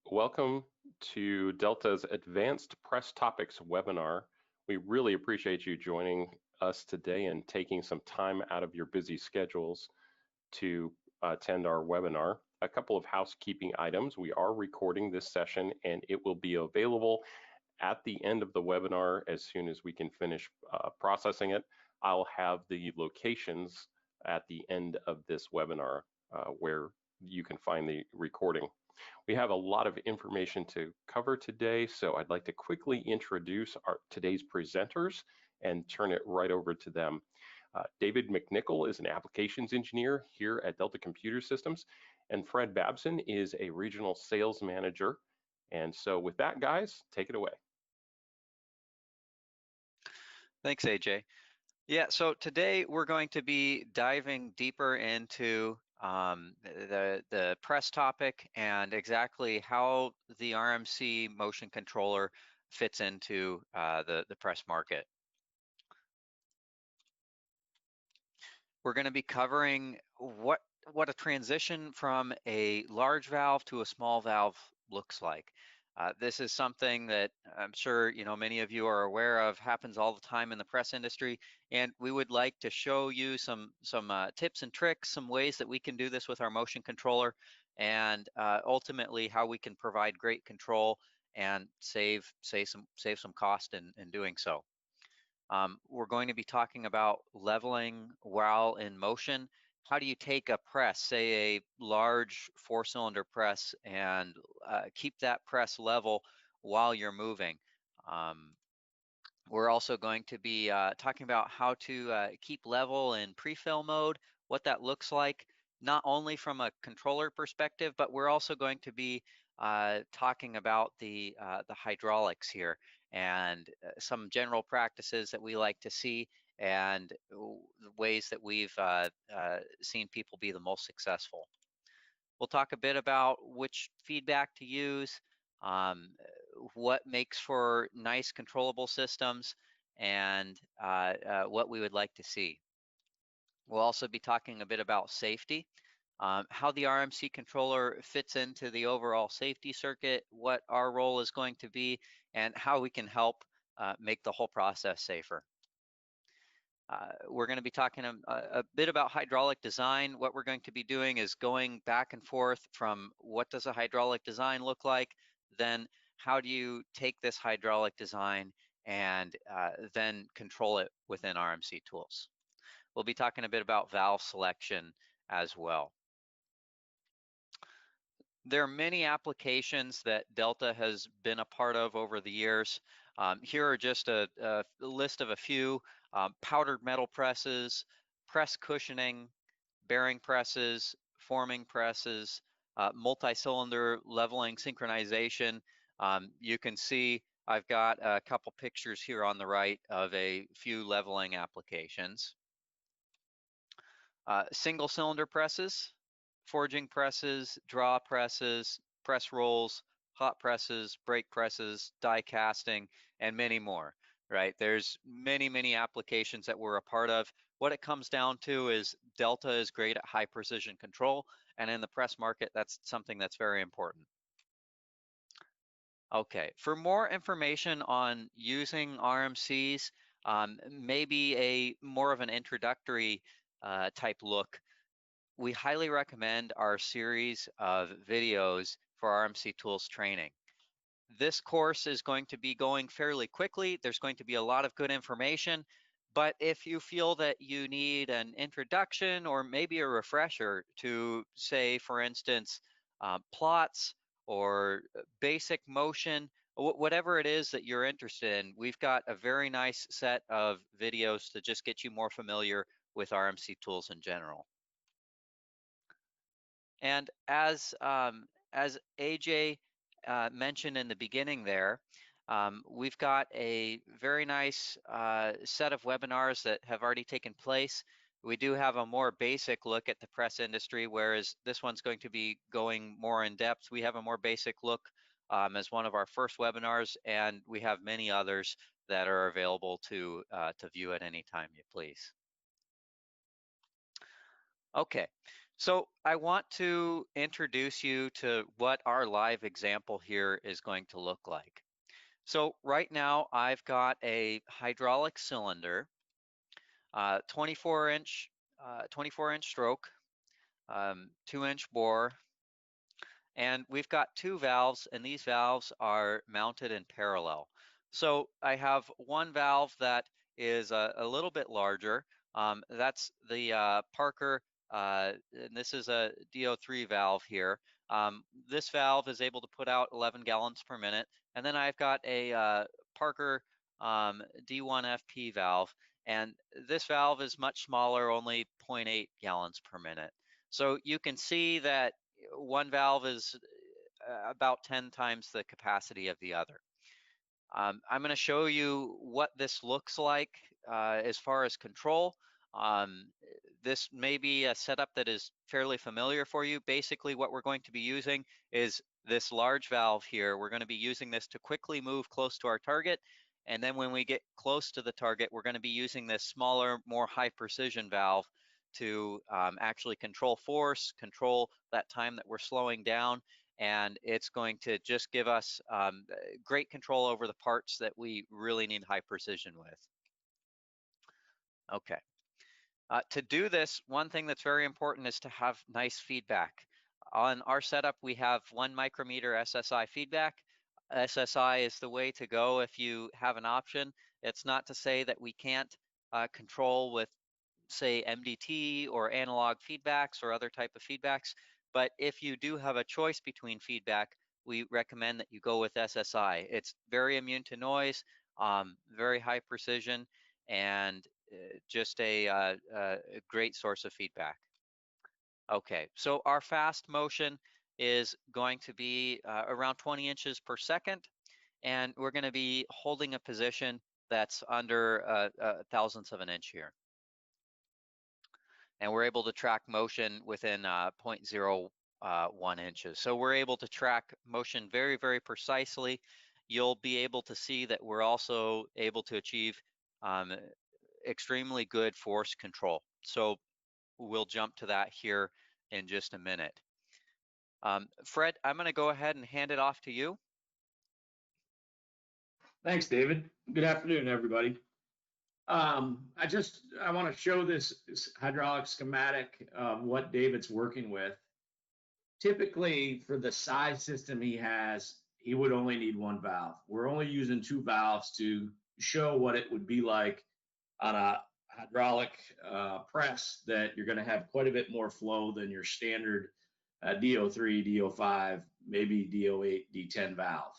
Welcome to Delta's Advanced Press Topics webinar. We really appreciate you joining us today and taking some time out of your busy schedules to attend our webinar. A couple of housekeeping items. We are recording this session and it will be available at the end of the webinar as soon as we can finish processing it. I'll have the locations at the end of this webinar where you can find the recording. We have a lot of information to cover today, so I'd like to quickly introduce today's presenters and turn it right over to them. David McNichol is an applications engineer here at Delta Computer Systems, and Fred Babson is a regional sales manager. And so with that, guys, take it away. Thanks, AJ. Yeah, so today we're going to be diving deeper into the press topic and exactly how the RMC motion controller fits into the press market. We're going to be covering what a transition from a large valve to a small valve looks like. This is something that I'm sure many of you are aware of, happens all the time in the press industry, and we would like to show you some tips and tricks, some ways that we can do this with our motion controller, and ultimately how we can provide great control and save some cost in doing so. We're going to be talking about leveling while in motion. How do you take a press, say a large 4-cylinder press, and keep that press level while you're moving? We're also going to be talking about how to keep level in pre-fill mode, what that looks like, not only from a controller perspective, but we're also going to be talking about the hydraulics here and some general practices that we like to see and the ways that we've seen people be the most successful. We'll talk a bit about which feedback to use, what makes for nice controllable systems, and what we would like to see. We'll also be talking a bit about safety, how the RMC controller fits into the overall safety circuit, what our role is going to be, and how we can help make the whole process safer. We're going to be talking a bit about hydraulic design. What we're going to be doing is going back and forth from what does a hydraulic design look like, then how do you take this hydraulic design and then control it within RMC tools. We'll be talking a bit about valve selection as well. There are many applications that Delta has been a part of over the years. Here are just a list of a few: powdered metal presses, press cushioning, bearing presses, forming presses, multi-cylinder leveling synchronization. You can see I've got a couple pictures here on the right of a few leveling applications. Single cylinder presses, forging presses, draw presses, press rolls, hot presses, brake presses, die casting, and many more, right? There's many applications that we're a part of. What it comes down to is Delta is great at high precision control, and in the press market, that's something that's very important. Okay, for more information on using RMCs, maybe more of an introductory type look, we highly recommend our series of videos for RMC tools training. This course is going to be going fairly quickly. There's going to be a lot of good information, but if you feel that you need an introduction or maybe a refresher to, say, for instance, plots or basic motion, whatever it is that you're interested in, we've got a very nice set of videos to just get you more familiar with RMC tools in general. And as AJ mentioned in the beginning there, we've got a very nice set of webinars that have already taken place. We do have a more basic look at the press industry, whereas this one's going to be going more in depth. We have a more basic look as one of our first webinars, and we have many others that are available to view at any time you please. Okay, So I want to introduce you to what our live example here is going to look like. So right now I've got a hydraulic cylinder, 24-inch stroke, 2-inch bore, and we've got two valves, and these valves are mounted in parallel. So I have one valve that is a little bit larger. That's the Parker, and this is a DO3 valve here. This valve is able to put out 11 gallons per minute. And then I've got a Parker D1FP valve, and this valve is much smaller, only 0.8 gallons per minute. So you can see that one valve is about 10 times the capacity of the other. I'm going to show you what this looks like as far as control. This may be a setup that is fairly familiar for you. Basically, what we're going to be using is this large valve here. We're going to be using this to quickly move close to our target. And then when we get close to the target, we're going to be using this smaller, more high precision valve to actually control force, control that time that we're slowing down, and it's going to just give us great control over the parts that we really need high precision with. Okay. To do this, one thing that's very important is to have nice feedback. On our setup, we have 1 micrometer SSI feedback. SSI is the way to go if you have an option. It's not to say that we can't control with, say, MDT or analog feedbacks or other type of feedbacks. But if you do have a choice between feedback, we recommend that you go with SSI. It's very immune to noise, very high precision, and just a great source of feedback. Okay, so our fast motion is going to be around 20 inches per second, and we're going to be holding a position that's under thousandths of an inch here. And we're able to track motion within 0.01 inches. So we're able to track motion very, very precisely. You'll be able to see that we're also able to achieve extremely good force control. So we'll jump to that here in just a minute. Fred, I'm going to go ahead and hand it off to you. Thanks, David. Good afternoon, everybody. I want to show this hydraulic schematic of what David's working with. Typically, for the size system he has, he would only need one valve. We're only using two valves to show what it would be like on a hydraulic press, that you're going to have quite a bit more flow than your standard DO3, DO5, maybe DO8, D10 valve.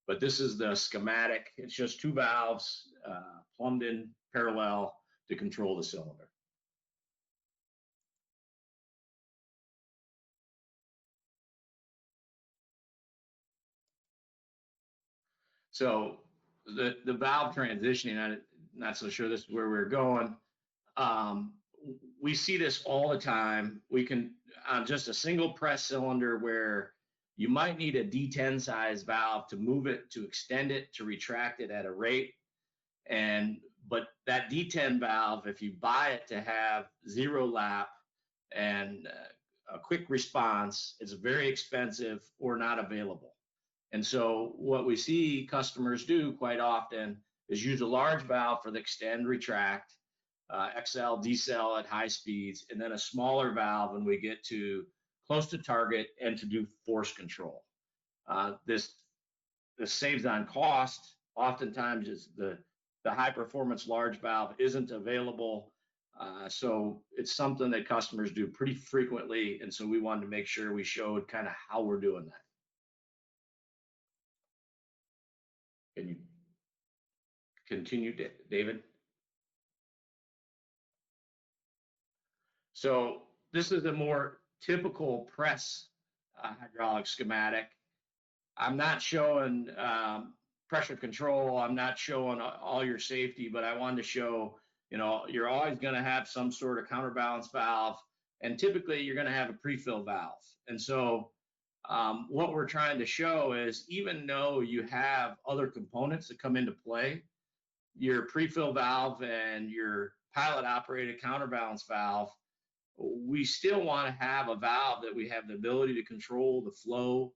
But this is the schematic. It's just two valves plumbed in parallel to control the cylinder. So the valve transitioning, I'm not so sure this is where we're going. We see this all the time. We can, on just a single press cylinder where you might need a D10 size valve to move it, to extend it, to retract it at a rate. But that D10 valve, if you buy it to have zero lap and a quick response, it's very expensive or not available. And so what we see customers do quite often is use a large valve for the extend, retract, XL, decel at high speeds, and then a smaller valve when we get to close to target and to do force control. This saves on cost. Oftentimes is the high performance large valve isn't available. So it's something that customers do pretty frequently. And so we wanted to make sure we showed kind of how we're doing that. Can you continue, David? So this is a more typical press hydraulic schematic. I'm not showing pressure control. I'm not showing all your safety, but I wanted to show, you're always going to have some sort of counterbalance valve, and typically you're going to have a pre-fill valve. And so what we're trying to show is, even though you have other components that come into play, your pre-fill valve and your pilot operated counterbalance valve we still want to have a valve that we have the ability to control the flow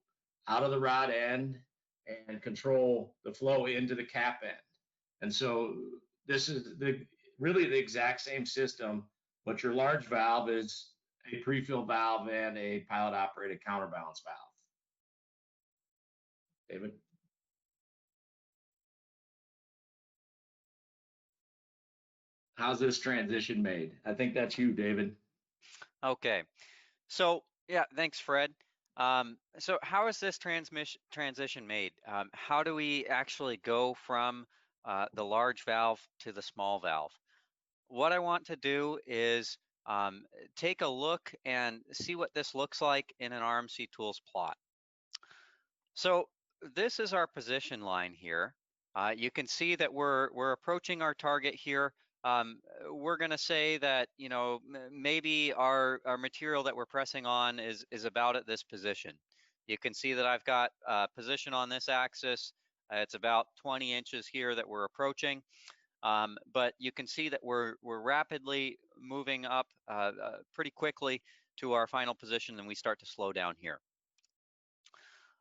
out of the rod end and control the flow into the cap end. And so this is really the exact same system, but your large valve is a pre-fill valve and a pilot operated counterbalance valve. David? How's this transition made? I think that's you, David. Okay, so yeah, thanks, Fred. So how is this transition made? How do we actually go from the large valve to the small valve? What I want to do is take a look and see what this looks like in an RMC tools plot. So this is our position line here. You can see that we're approaching our target here. We're going to say that, you know, maybe our material that we're pressing on is about at this position. You can see that I've got position on this axis. It's about 20 inches here that we're approaching. But you can see that we're rapidly moving up pretty quickly to our final position, and we start to slow down here.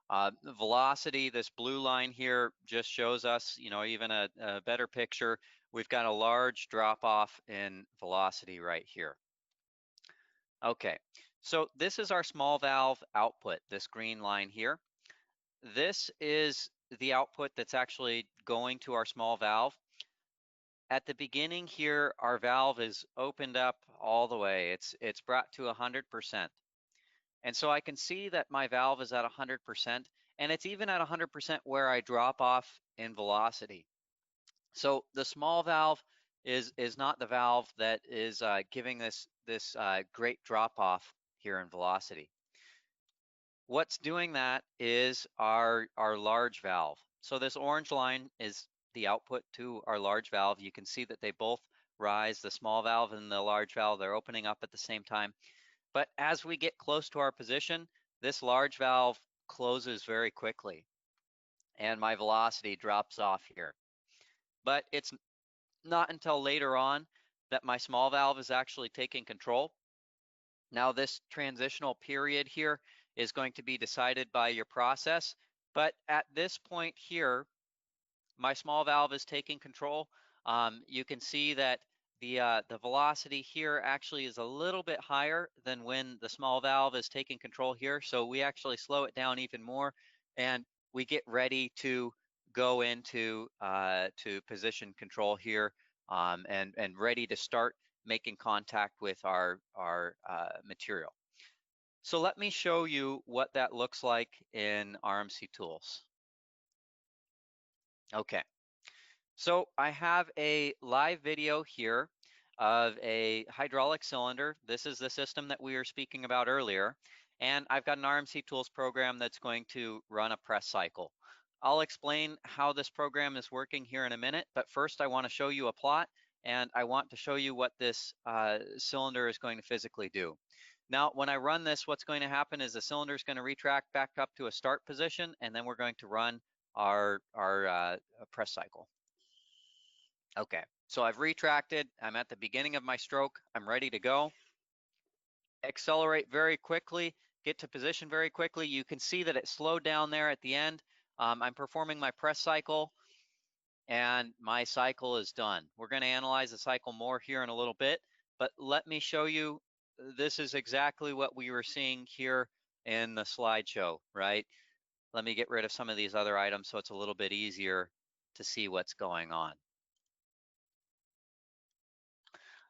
The velocity, this blue line here, just shows us, you know, even a better picture. We've got a large drop off in velocity right here. Okay, so this is our small valve output, this green line here. This is the output that's actually going to our small valve. At the beginning here, our valve is opened up all the way. It's brought to 100%. And so I can see that my valve is at 100%, and it's even at 100% where I drop off in velocity. So the small valve is not the valve that is giving this great drop off here in velocity. What's doing that is our large valve. So this orange line is the output to our large valve. You can see that they both rise, the small valve and the large valve, they're opening up at the same time. But as we get close to our position, this large valve closes very quickly and my velocity drops off here. But it's not until later on that my small valve is actually taking control. Now this transitional period here is going to be decided by your process, but at this point here, my small valve is taking control. You can see that the velocity here actually is a little bit higher than when the small valve is taking control here. So we actually slow it down even more, and we get ready to go into to position control here, and ready to start making contact with our material. So let me show you what that looks like in RMC tools. Okay. So I have a live video here of a hydraulic cylinder. This is the system that we were speaking about earlier. And I've got an RMC tools program that's going to run a press cycle. I'll explain how this program is working here in a minute, but first I want to show you a plot, and I want to show you what this cylinder is going to physically do. Now, when I run this, what's going to happen is the cylinder is going to retract back up to a start position, and then we're going to run our press cycle. Okay, so I've retracted. I'm at the beginning of my stroke. I'm ready to go. Accelerate very quickly, get to position very quickly. You can see that it slowed down there at the end. I'm performing my press cycle, and my cycle is done. We're going to analyze the cycle more here in a little bit, but let me show you, this is exactly what we were seeing here in the slideshow, right? Let me get rid of some of these other items so it's a little bit easier to see what's going on.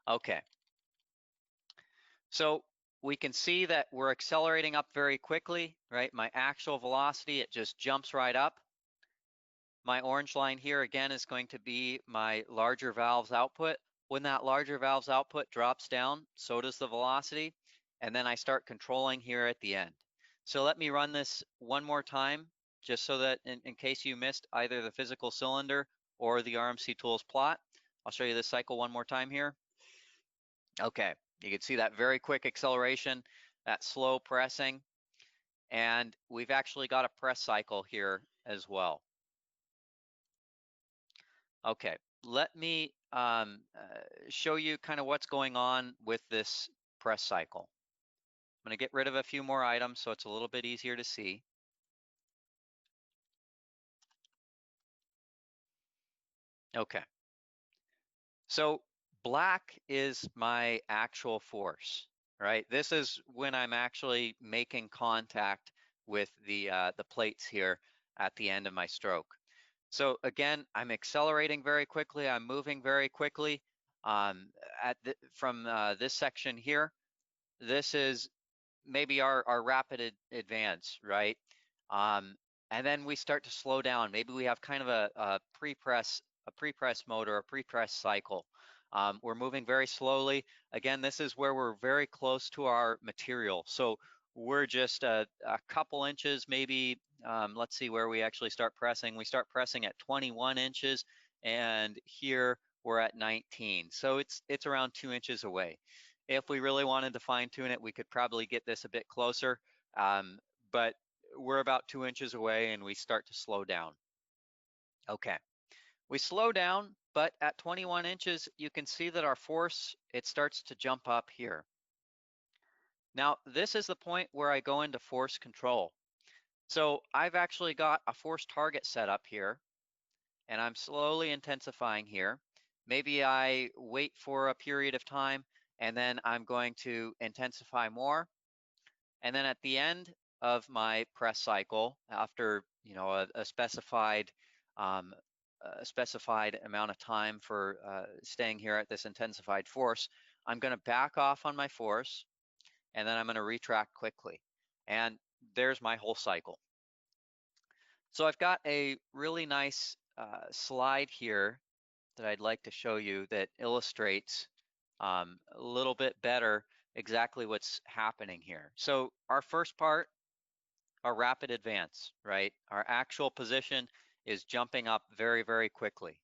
Okay, so we can see that we're accelerating up very quickly, right? My actual velocity, it just jumps right up. My orange line here again is going to be my larger valve's output. When that larger valve's output drops down, so does the velocity, and then I start controlling here at the end. So let me run this one more time, just so that in case you missed either the physical cylinder or the RMC tools plot. I'll show you this cycle one more time here. Okay, you can see that very quick acceleration, that slow pressing, and we've actually got a press cycle here as well. Okay, let me show you kind of what's going on with this press cycle. I'm going to get rid of a few more items so it's a little bit easier to see. Okay. So black is my actual force, right? This is when I'm actually making contact with the plates here at the end of my stroke. So again, I'm accelerating very quickly. I'm moving very quickly. From this section here, this is maybe our rapid advance, right? And then we start to slow down. Maybe we have kind of a pre-press mode or a pre-press cycle. We're moving very slowly. Again, this is where we're very close to our material. So we're just a couple inches, maybe, let's see where we actually start pressing. We start pressing at 21 inches, and here we're at 19. So it's around 2 inches away. If we really wanted to fine tune it, we could probably get this a bit closer, but we're about 2 inches away and we start to slow down. Okay, we slow down, but at 21 inches, you can see that our force, it starts to jump up here. Now, this is the point where I go into force control. So I've actually got a force target set up here, and I'm slowly intensifying here. Maybe I wait for a period of time, and then I'm going to intensify more. And then at the end of my press cycle, after a specified amount of time for staying here at this intensified force, I'm going to back off on my force, and then I'm going to retract quickly. And there's my whole cycle. So I've got a really nice slide here that I'd like to show you that illustrates a little bit better exactly what's happening here. So our first part, our rapid advance, right? Our actual position is jumping up very, very quickly.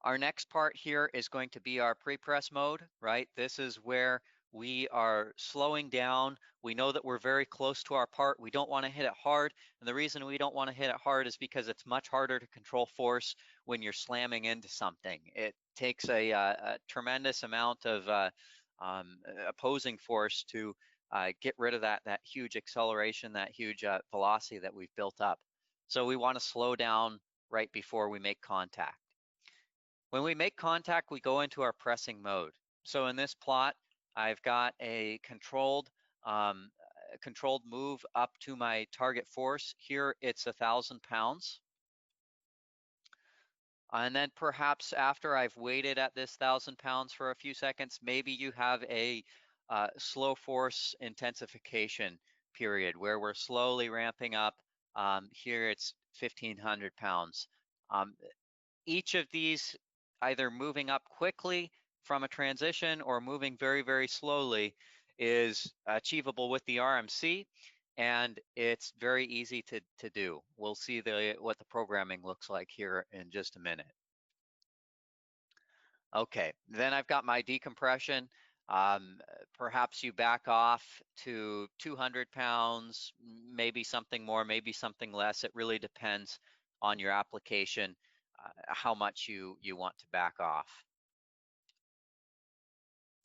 Our next part here is going to be our pre-press mode, right? This is where we are slowing down. We know that we're very close to our part. We don't want to hit it hard. And the reason we don't want to hit it hard is because it's much harder to control force when you're slamming into something. It takes a tremendous amount of opposing force to get rid of that huge acceleration, that huge velocity that we've built up. So we want to slow down right before we make contact. When we make contact, we go into our pressing mode. So in this plot, I've got a controlled move up to my target force. Here it's 1,000 pounds. And then perhaps after I've waited at this 1,000 pounds for a few seconds, maybe you have a slow force intensification period where we're slowly ramping up. Here it's 1,500 pounds. Each of these either moving up quickly from a transition or moving very, very slowly is achievable with the RMC, and it's very easy to do. We'll see what the programming looks like here in just a minute. Okay, then I've got my decompression. Perhaps you back off to 200 pounds, maybe something more, maybe something less. It really depends on your application, how much you want to back off.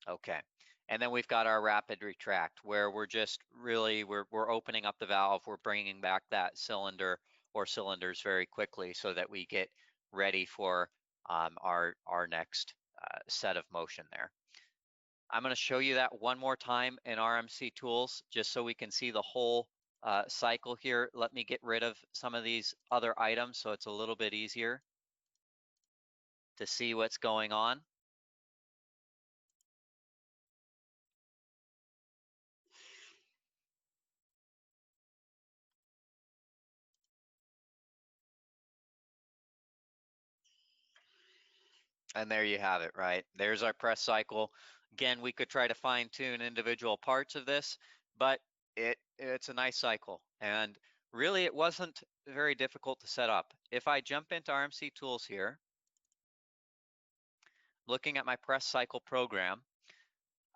Okay, and then we've got our rapid retract where we're just really, we're opening up the valve, we're bringing back that cylinder or cylinders very quickly so that we get ready for our next set of motion there. I'm going to show you that one more time in RMC tools just so we can see the whole cycle here. Let me get rid of some of these other items so it's a little bit easier to see what's going on. And there you have it, right? There's our press cycle. Again, we could try to fine tune individual parts of this, but it's a nice cycle. And really, it wasn't very difficult to set up. If I jump into RMC tools here, looking at my press cycle program,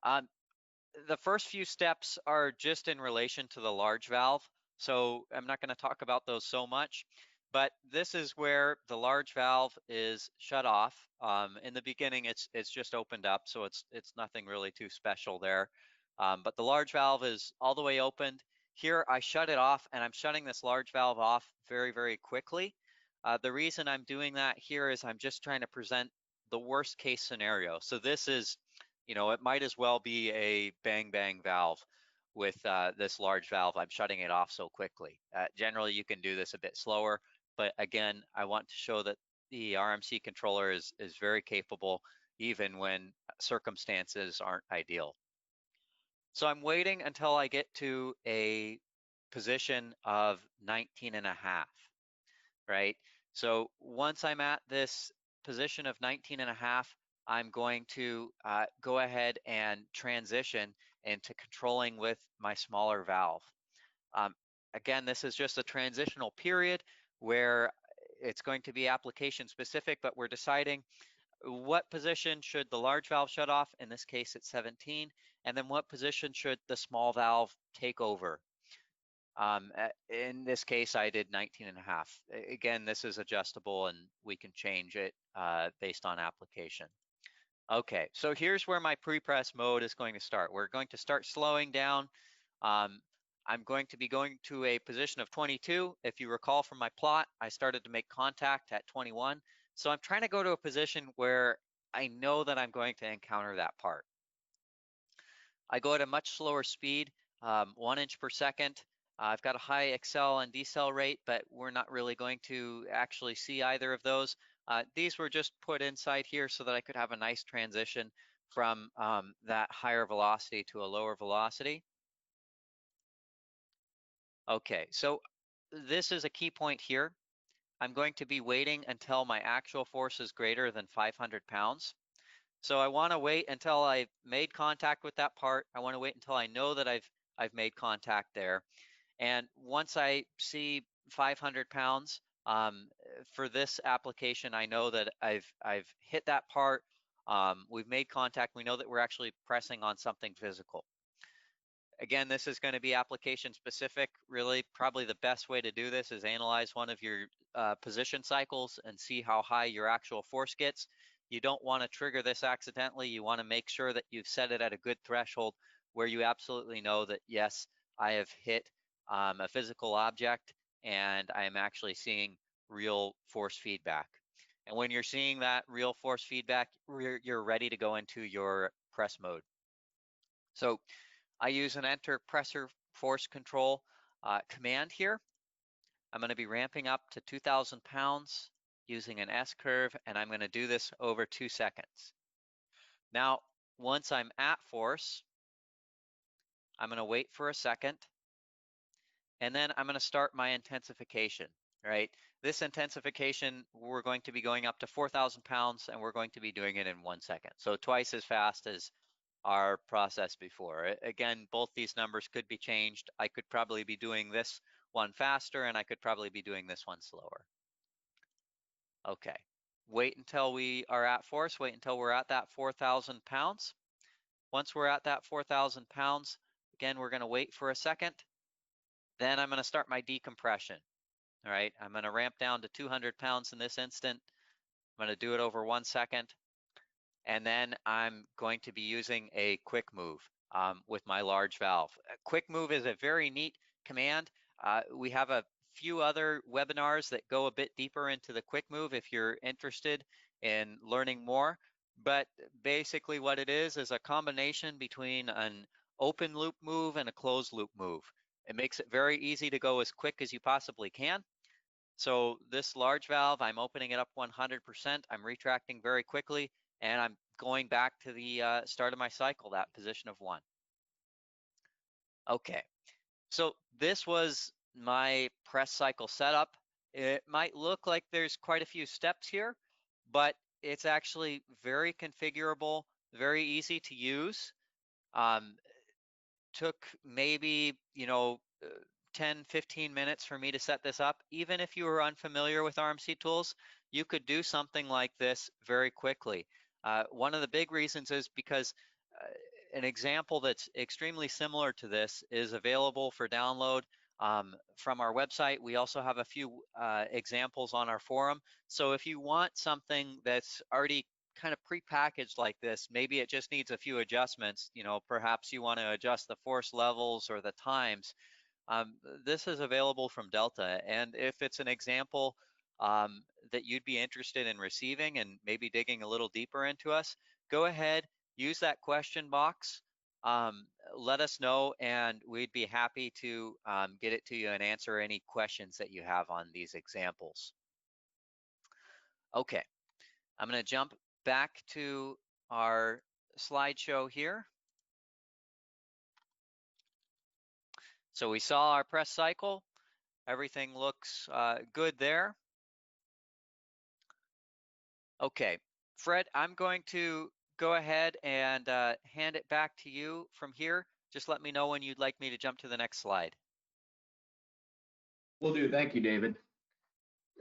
the first few steps are just in relation to the large valve. So I'm not going to talk about those so much, But this is where the large valve is shut off. In the beginning, it's just opened up, so it's nothing really too special there. But the large valve is all the way opened. Here, I shut it off, and I'm shutting this large valve off very, very quickly. The reason I'm doing that here is I'm just trying to present the worst case scenario. So this is, it might as well be a bang bang valve with this large valve. I'm shutting it off so quickly. Generally, you can do this a bit slower. But again, I want to show that the RMC controller is very capable even when circumstances aren't ideal. So I'm waiting until I get to a position of 19.5, right? So once I'm at this position of 19.5, I'm going to go ahead and transition into controlling with my smaller valve. Again, this is just a transitional period where it's going to be application specific, but we're deciding what position should the large valve shut off. In this case, it's 17. And then what position should the small valve take over? In this case, I did 19.5. Again, this is adjustable and we can change it based on application. Okay, so here's where my pre-press mode is going to start. We're going to start slowing down. I'm going to be going to a position of 22. If you recall from my plot, I started to make contact at 21. So I'm trying to go to a position where I know that I'm going to encounter that part. I go at a much slower speed, 1 inch per second. I've got a high accel and decel rate, but we're not really going to actually see either of those. These were just put inside here so that I could have a nice transition from that higher velocity to a lower velocity. Okay, so this is a key point here. I'm going to be waiting until my actual force is greater than 500 pounds. So I want to wait until I've made contact with that part. I want to wait until I know that I've made contact there. And once I see 500 pounds, for this application, I know that I've hit that part. We've made contact. We know that we're actually pressing on something physical. Again, this is going to be application specific. Really, probably the best way to do this is analyze one of your position cycles and see how high your actual force gets. You don't want to trigger this accidentally. You want to make sure that you've set it at a good threshold where you absolutely know that, yes, I have hit a physical object and I'm actually seeing real force feedback. And when you're seeing that real force feedback, you're ready to go into your press mode. So I use an enter pressure force control command here. I'm going to be ramping up to 2,000 pounds using an S curve, and I'm going to do this over 2 seconds. Now, once I'm at force, I'm going to wait for a second, and then I'm going to start my intensification, right? This intensification, we're going to be going up to 4,000 pounds, and we're going to be doing it in 1 second. So twice as fast as our process before. Again, both these numbers could be changed. I could probably be doing this one faster, and I could probably be doing this one slower. Okay, wait until we are at force, wait until we're at that 4,000 pounds. Once we're at that 4,000 pounds, again, we're gonna wait for a second. Then I'm gonna start my decompression, all right? I'm gonna ramp down to 200 pounds in this instant. I'm gonna do it over 1 second. And then I'm going to be using a quick move with my large valve. A quick move is a very neat command. We have a few other webinars that go a bit deeper into the quick move if you're interested in learning more. But basically what it is a combination between an open loop move and a closed loop move. It makes it very easy to go as quick as you possibly can. So this large valve, I'm opening it up 100%. I'm retracting very quickly, and I'm going back to the start of my cycle, that position of 1. Okay, so this was my press cycle setup. It might look like there's quite a few steps here, but it's actually very configurable, very easy to use. Took maybe, 10, 15 minutes for me to set this up. Even if you were unfamiliar with RMC tools, you could do something like this very quickly. One of the big reasons is because an example that's extremely similar to this is available for download from our website. We also have a few examples on our forum. So if you want something that's already kind of pre-packaged like this, maybe it just needs a few adjustments, you know, perhaps you want to adjust the force levels or the times, this is available from Delta. And if it's an example that you'd be interested in receiving and maybe digging a little deeper into us, go ahead, use that question box, let us know, and we'd be happy to get it to you and answer any questions that you have on these examples. Okay, I'm going to jump back to our slideshow here. So we saw our press cycle. Everything looks good there. Okay, Fred, I'm going to go ahead and hand it back to you from here. Just let me know when you'd like me to jump to the next slide. Will do. Thank you, David.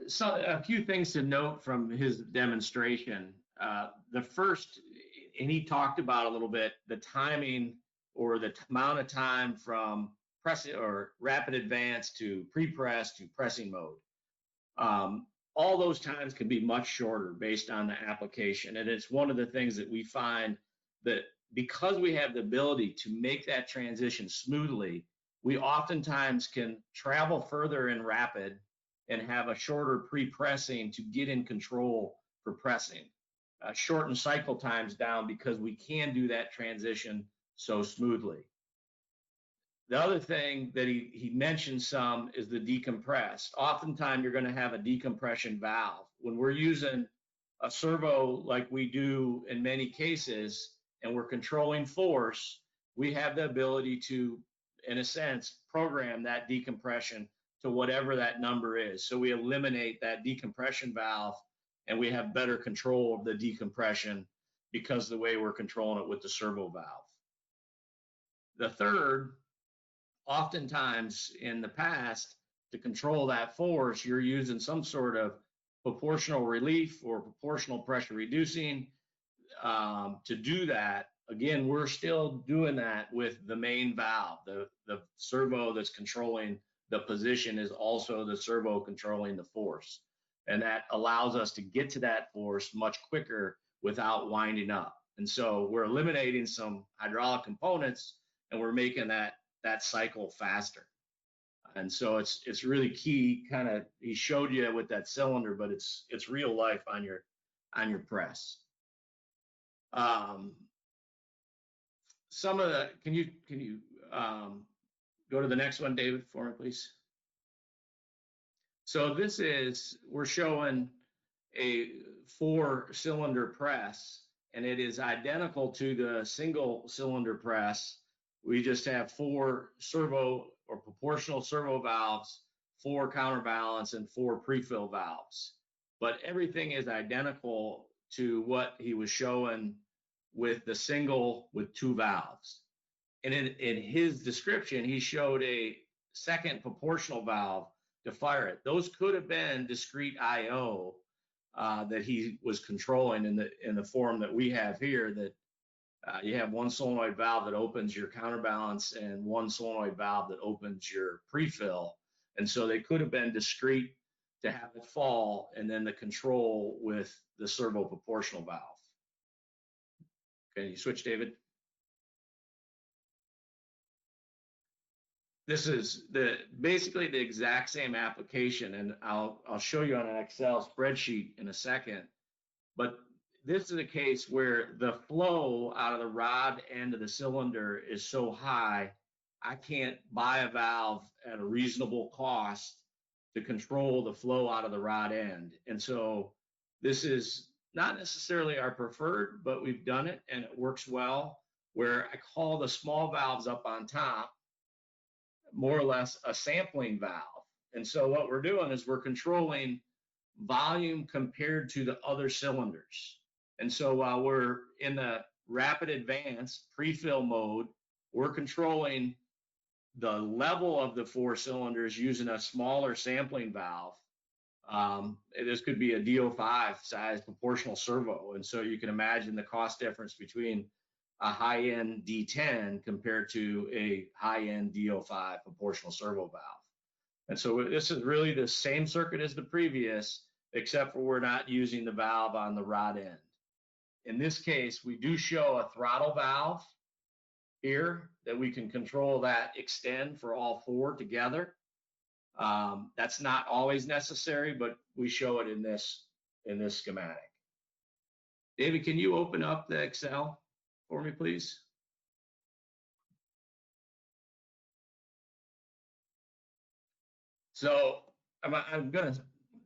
So a few things to note from his demonstration. The first, and he talked about a little bit, the timing or the amount of time from pressing or rapid advance to pre-press to pressing mode. All those times can be much shorter based on the application. And it's one of the things that we find that because we have the ability to make that transition smoothly, we oftentimes can travel further in rapid and have a shorter pre-pressing to get in control for pressing. Shorten cycle times down because we can do that transition so smoothly. The other thing that he mentioned some is the decompressed. Oftentimes you're going to have a decompression valve. When we're using a servo like we do in many cases, and we're controlling force, we have the ability to, in a sense, program that decompression to whatever that number is. So we eliminate that decompression valve and we have better control of the decompression because of the way we're controlling it with the servo valve. The third, oftentimes in the past, to control that force, you're using some sort of proportional relief or proportional pressure reducing. To do that, again, we're still doing that with the main valve. The servo that's controlling the position is also the servo controlling the force. And that allows us to get to that force much quicker without winding up. And so we're eliminating some hydraulic components and we're making that cycle faster. And so it's really key. Kind of, he showed you with that cylinder, but it's real life on your press. Some of the, can you go to the next one, David, for me, please? So this is, we're showing a 4-cylinder press, and it is identical to the single cylinder press. We just have 4 servo or proportional servo valves, 4 counterbalance, and 4 pre-fill valves. But everything is identical to what he was showing with the single with 2 valves. And in his description, he showed a second proportional valve to fire it. Those could have been discrete I/O that he was controlling in the form that we have here, that you have 1 solenoid valve that opens your counterbalance and 1 solenoid valve that opens your pre-fill. And so they could have been discrete to have it fall, and then the control with the servo proportional valve. Can you switch, David? This is basically the exact same application, and I'll show you on an Excel spreadsheet in a second. But this is a case where the flow out of the rod end of the cylinder is so high, I can't buy a valve at a reasonable cost to control the flow out of the rod end. And so this is not necessarily our preferred, but we've done it and it works well, where I call the small valves up on top more or less a sampling valve. And so what we're doing is we're controlling volume compared to the other cylinders. And so while we're in the rapid advance pre-fill mode, we're controlling the level of the 4 cylinders using a smaller sampling valve. This could be a DO5 size proportional servo. And so you can imagine the cost difference between a high-end D10 compared to a high-end DO5 proportional servo valve. And so this is really the same circuit as the previous, except for we're not using the valve on the rod end. In this case, we do show a throttle valve here that we can control that extend for all four together. That's not always necessary, but we show it in this schematic. David, can you open up the Excel for me, please? So I'm going to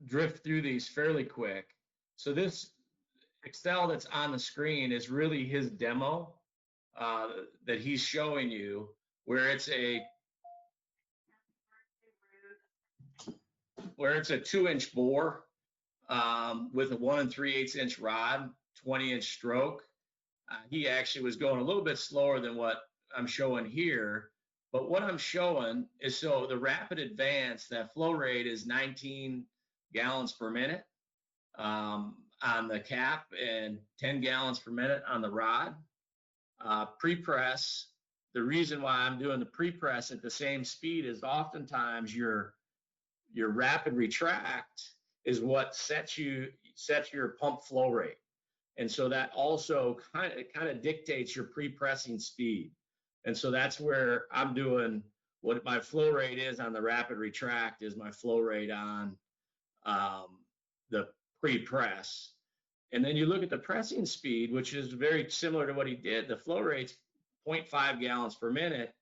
drift through these fairly quick. So this Excel that's on the screen is really his demo that he's showing you, where it's a 2-inch bore with a 1 3/8 inch rod, 20-inch stroke. He actually was going a little bit slower than what I'm showing here, but what I'm showing is, so the rapid advance, that flow rate is 19 gallons per minute on the cap and 10 gallons per minute on the rod. Pre-press, the reason why I'm doing the pre-press at the same speed is oftentimes your rapid retract is what sets your pump flow rate. And so that also kind of dictates your pre-pressing speed. And so that's where I'm doing what my flow rate is on the rapid retract is my flow rate on the pre-press. And then you look at the pressing speed, which is very similar to what he did. The flow rate's 0.5 gallons per minute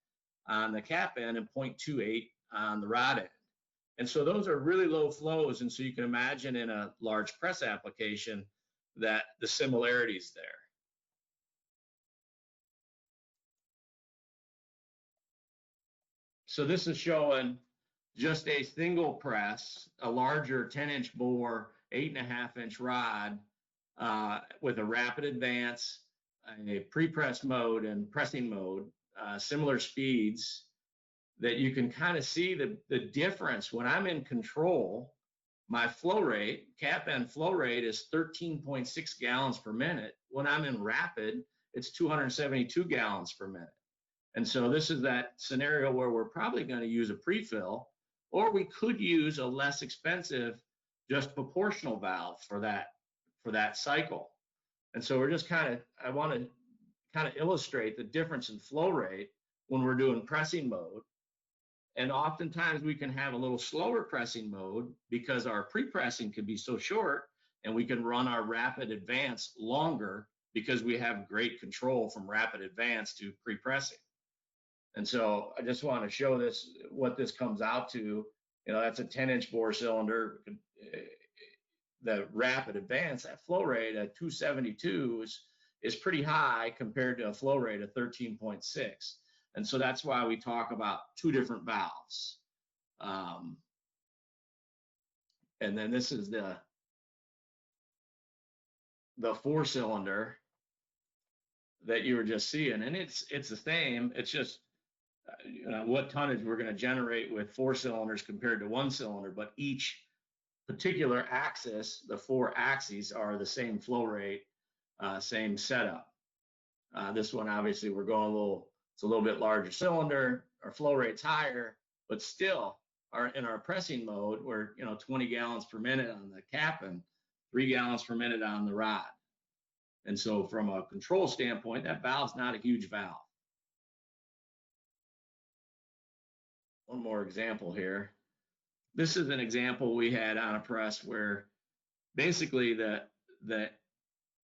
on the cap end and 0.28 on the rod end. And so those are really low flows. And so you can imagine in a large press application that the similarities there. So this is showing just a single press, a larger 10-inch bore, 8.5-inch rod with a rapid advance, a pre-press mode and pressing mode, similar speeds, that you can kind of see the difference. When I'm in control, my flow rate, cap end flow rate, is 13.6 gallons per minute. When I'm in rapid, it's 272 gallons per minute. And so this is that scenario where we're probably going to use a pre-fill, or we could use a less expensive, just proportional valve for that cycle. And so we're just I want to kind of illustrate the difference in flow rate when we're doing pressing mode. And oftentimes we can have a little slower pressing mode because our pre-pressing can be so short, and we can run our rapid advance longer because we have great control from rapid advance to pre-pressing. And so I just want to show this, what this comes out to. That's a 10-inch bore cylinder. The rapid advance, that flow rate at 272 is pretty high compared to a flow rate of 13.6. And so that's why we talk about two different valves. And then this is the 4-cylinder that you were just seeing. And it's the same. It's just what tonnage we're going to generate with 4 cylinders compared to 1 cylinder. But each particular axis, the 4 axes, are the same flow rate, same setup. This one, obviously, we're going it's a little bit larger cylinder, our flow rate's higher, but still in our pressing mode, we're 20 gallons per minute on the cap and 3 gallons per minute on the rod. And so from a control standpoint, that valve's not a huge valve. One more example here. This is an example we had on a press where basically the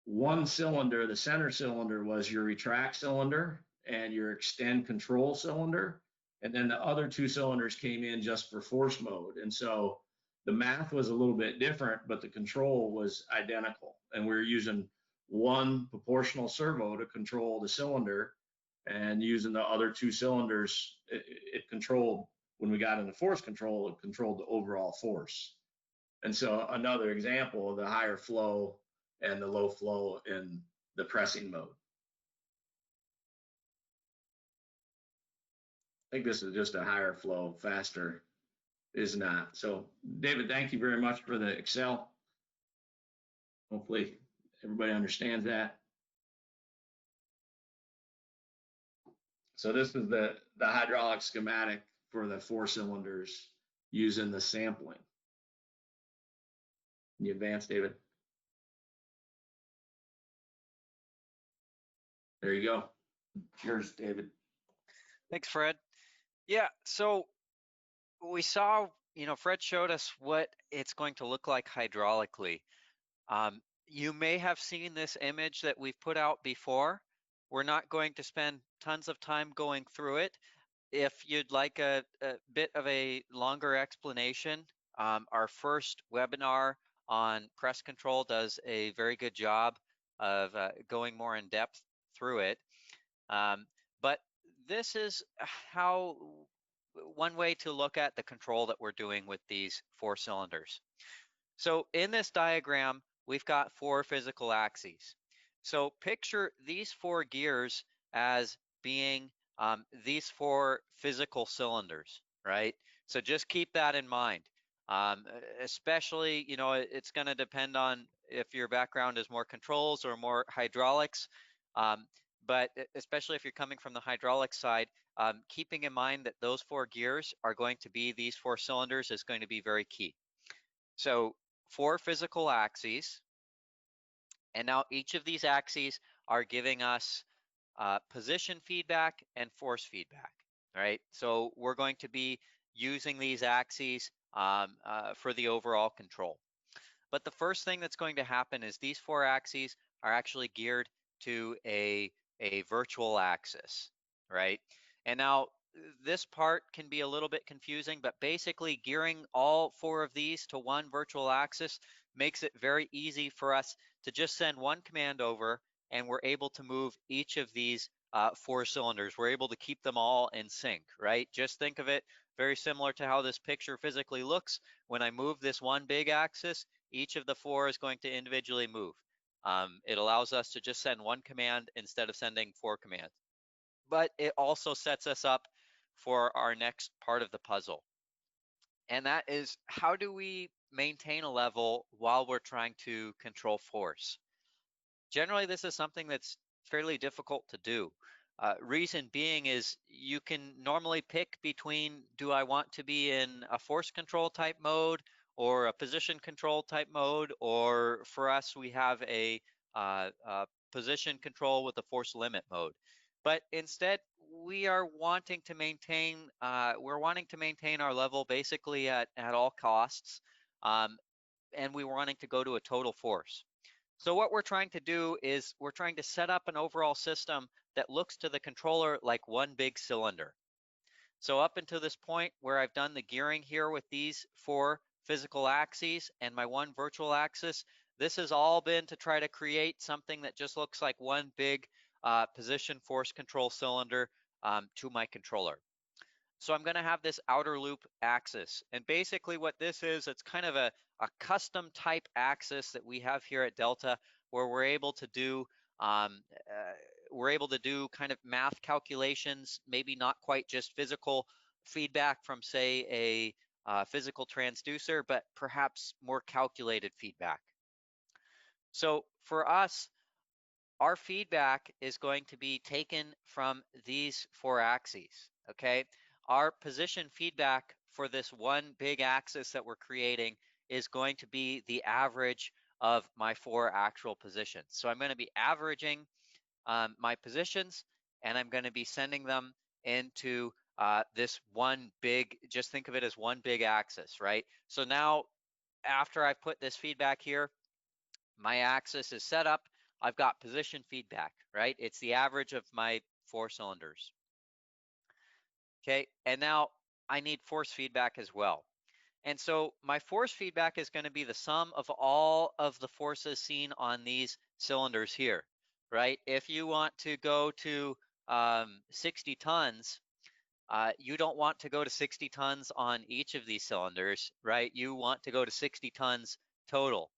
1 cylinder, the center cylinder, was your retract cylinder and your extend control cylinder. And then the other 2 cylinders came in just for force mode. And so the math was a little bit different, but the control was identical. And we're using 1 proportional servo to control the cylinder, and using the other 2 cylinders, it controlled, when we got into force control, it controlled the overall force. And so another example of the higher flow and the low flow in the pressing mode. I think this is just a higher flow, faster is not. So David, thank you very much for the Excel. Hopefully everybody understands that. So this is the hydraulic schematic for the 4 cylinders using the sampling. Can you advance, David? There you go. Cheers, David. Thanks, Fred. Yeah, so we saw, Fred showed us what it's going to look like hydraulically. You may have seen this image that we've put out before. We're not going to spend tons of time going through it. If you'd like a bit of a longer explanation, our first webinar on press control does a very good job of going more in depth through it. But this is how one way to look at the control that we're doing with these 4 cylinders. So in this diagram, we've got 4 physical axes. So picture these 4 gears as being these 4 physical cylinders, right? So just keep that in mind. Especially, it's going to depend on if your background is more controls or more hydraulics. But especially if you're coming from the hydraulic side, keeping in mind that those 4 gears are going to be these 4 cylinders is going to be very key. So 4 physical axes, and now each of these axes are giving us position feedback and force feedback, right? So we're going to be using these axes for the overall control. But the first thing that's going to happen is these 4 axes are actually geared to a virtual axis, right? And now this part can be a little bit confusing, but basically gearing all 4 of these to one virtual axis makes it very easy for us to just send one command over, and we're able to move each of these 4 cylinders. We're able to keep them all in sync, right? Just think of it very similar to how this picture physically looks. When I move this one big axis, each of the 4 is going to individually move. It allows us to just send one command instead of sending 4 commands. But it also sets us up for our next part of the puzzle. And that is, how do we maintain a level while we're trying to control force? Generally, this is something that's fairly difficult to do. Reason being is you can normally pick between, do I want to be in a force control type mode or a position control type mode, or for us, we have a position control with a force limit mode. But instead, we are wanting to maintain, our level basically at all costs, and we're wanting to go to a total force. So what we're trying to do is we're trying to set up an overall system that looks to the controller like one big cylinder. So up until this point where I've done the gearing here with these 4 physical axes and my one virtual axis, this has all been to try to create something that just looks like one big position force control cylinder to my controller. So I'm going to have this outer loop axis. And basically what this is, it's kind of a custom type axis that we have here at Delta, where we're able to do kind of math calculations, maybe not quite just physical feedback from, say, a physical transducer, but perhaps more calculated feedback. So for us, our feedback is going to be taken from these 4 axes, okay? Our position feedback for this one big axis that we're creating is going to be the average of my 4 actual positions. So I'm going to be averaging my positions, and I'm going to be sending them into this one big, just think of it as one big axis, right? So now, after I've put this feedback here, my axis is set up. I've got position feedback, right? It's the average of my 4 cylinders. Okay, and now I need force feedback as well. And so my force feedback is going to be the sum of all of the forces seen on these cylinders here, right? If you want to go to 60 tons, you don't want to go to 60 tons on each of these cylinders, right? You want to go to 60 tons total.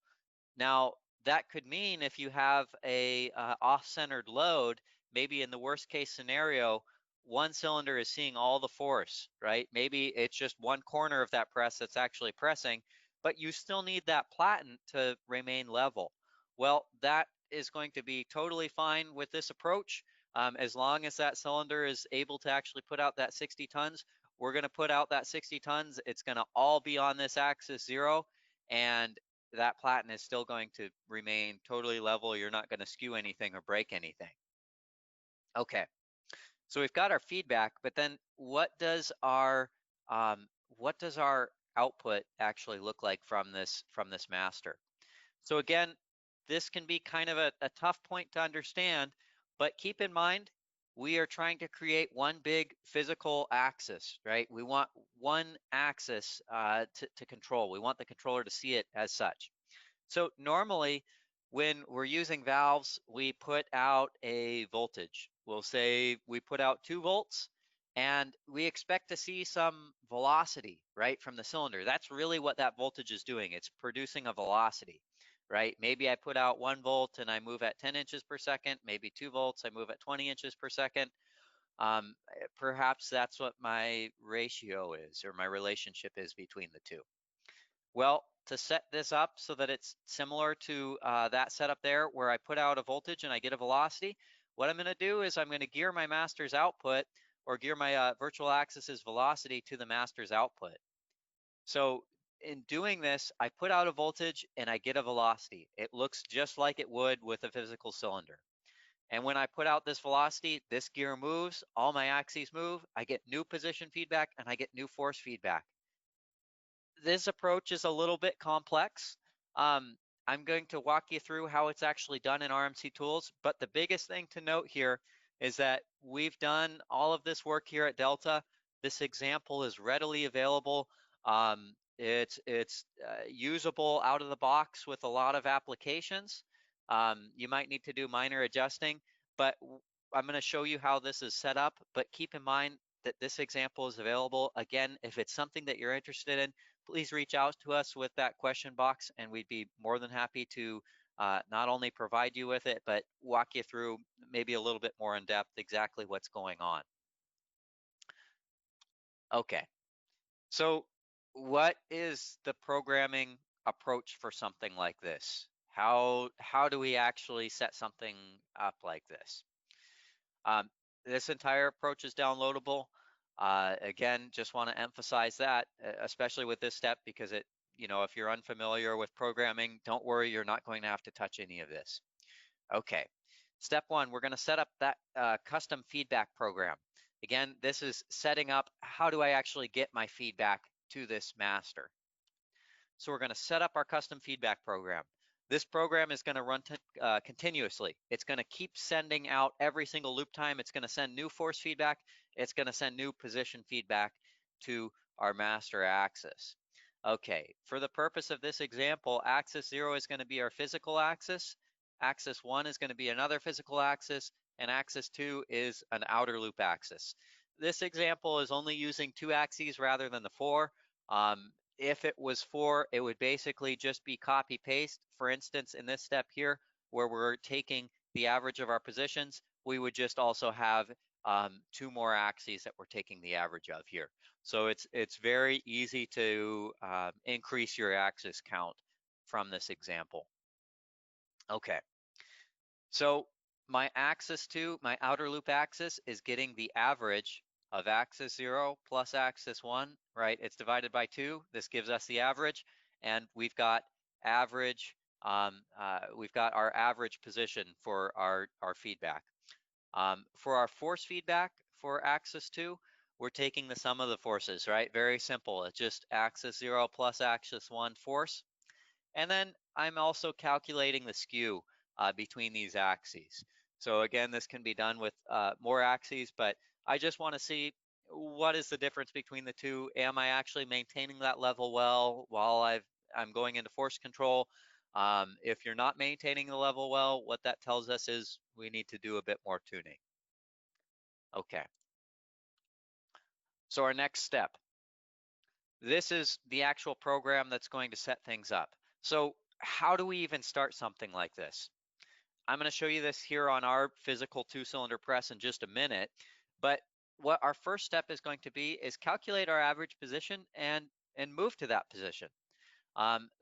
Now, that could mean if you have a off-centered load, maybe in the worst case scenario, one cylinder is seeing all the force, right? Maybe it's just one corner of that press that's actually pressing, but you still need that platen to remain level. Well, that is going to be totally fine with this approach. As long as that cylinder is able to actually put out that 60 tons, we're going to put out that 60 tons. It's going to all be on this axis 0, and that platen is still going to remain totally level. You're not going to skew anything or break anything. Okay, so we've got our feedback, but then what does our output actually look like from this master? So again, this can be kind of a tough point to understand, but keep in mind, we are trying to create one big physical axis, right? We want one axis to control. We want the controller to see it as such. So normally, when we're using valves, we put out a voltage. We'll say we put out 2 volts, and we expect to see some velocity, right, from the cylinder. That's really what that voltage is doing. It's producing a velocity, right? Maybe I put out 1 volt and I move at 10 inches per second, maybe 2 volts, I move at 20 inches per second. Perhaps that's what my ratio is, or my relationship is between the two. Well, to set this up so that it's similar to that setup there where I put out a voltage and I get a velocity, what I'm going to do is I'm going to gear my master's output, or gear my virtual axis's velocity to the master's output. So in doing this, I put out a voltage and I get a velocity. It looks just like it would with a physical cylinder. And when I put out this velocity, this gear moves, all my axes move, I get new position feedback and I get new force feedback. This approach is a little bit complex. I'm going to walk you through how it's actually done in RMC tools, but the biggest thing to note here is that we've done all of this work here at Delta. This example is readily available. It's usable out of the box with a lot of applications. You might need to do minor adjusting, but I'm going to show you how this is set up, but keep in mind that this example is available. Again, if it's something that you're interested in, please reach out to us with that question box, and we'd be more than happy to not only provide you with it, but walk you through maybe a little bit more in depth exactly what's going on. Okay, so what is the programming approach for something like this? How do we actually set something up like this? This entire approach is downloadable. Again, just want to emphasize that, especially with this step, because it, if you're unfamiliar with programming, don't worry, you're not going to have to touch any of this. Okay, step 1, we're going to set up that custom feedback program. Again, this is setting up how do I actually get my feedback to this master. So we're going to set up our custom feedback program. This program is going to run continuously. It's going to keep sending out every single loop time. It's going to send new force feedback. It's going to send new position feedback to our master axis. Okay, for the purpose of this example, axis 0 is going to be our physical axis. Axis 1 is going to be another physical axis, and axis 2 is an outer loop axis. This example is only using 2 axes rather than the 4. If it was 4, it would basically just be copy paste. For instance, in this step here, where we're taking the average of our positions, we would just also have 2 more axes that we're taking the average of here. So it's very easy to increase your axis count from this example. Okay, so my axis 2, my outer loop axis, is getting the average of axis 0 plus axis 1, right? It's divided by 2. This gives us the average, and we've got average. We've got our average position for our feedback. For our force feedback for axis 2, we're taking the sum of the forces, right? Very simple. It's just axis 0 plus axis 1 force. And then I'm also calculating the skew between these axes. So again, this can be done with more axes, but I just want to see what is the difference between the two. Am I actually maintaining that level well while I'm going into force control? If you're not maintaining the level well, what that tells us is we need to do a bit more tuning. Okay. So our next step. This is the actual program that's going to set things up. So how do we even start something like this? I'm going to show you this here on our physical 2-cylinder press in just a minute, but what our first step is going to be is calculate our average position and move to that position.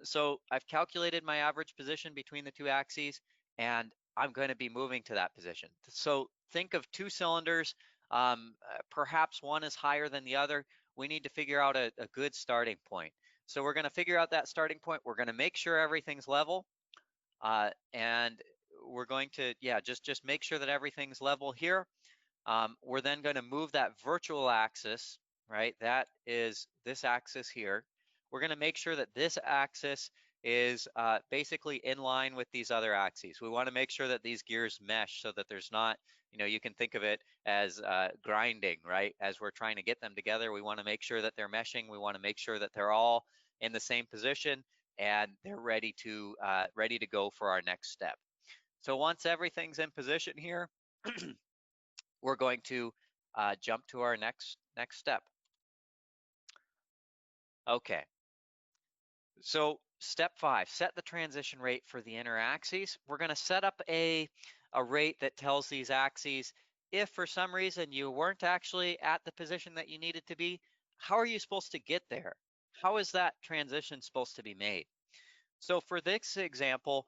So I've calculated my average position between the 2 axes, and I'm going to be moving to that position. So think of 2 cylinders, perhaps one is higher than the other. we need to figure out a good starting point. So we're going to figure out that starting point. We're going to make sure everything's level, and we're going to, just make sure that everything's level here. We're then going to move that virtual axis, right? That is this axis here. We're going to make sure that this axis is basically in line with these other axes. We want to make sure that these gears mesh so that there's not, you can think of it as grinding, right? As we're trying to get them together, we want to make sure that they're meshing. We want to make sure that they're all in the same position and they're ready to go for our next step. So once everything's in position here, we're going to jump to our next step. Okay. So step 5, set the transition rate for the inner axes. We're going to set up a rate that tells these axes, if for some reason you weren't actually at the position that you needed to be, how are you supposed to get there? How is that transition supposed to be made? So for this example,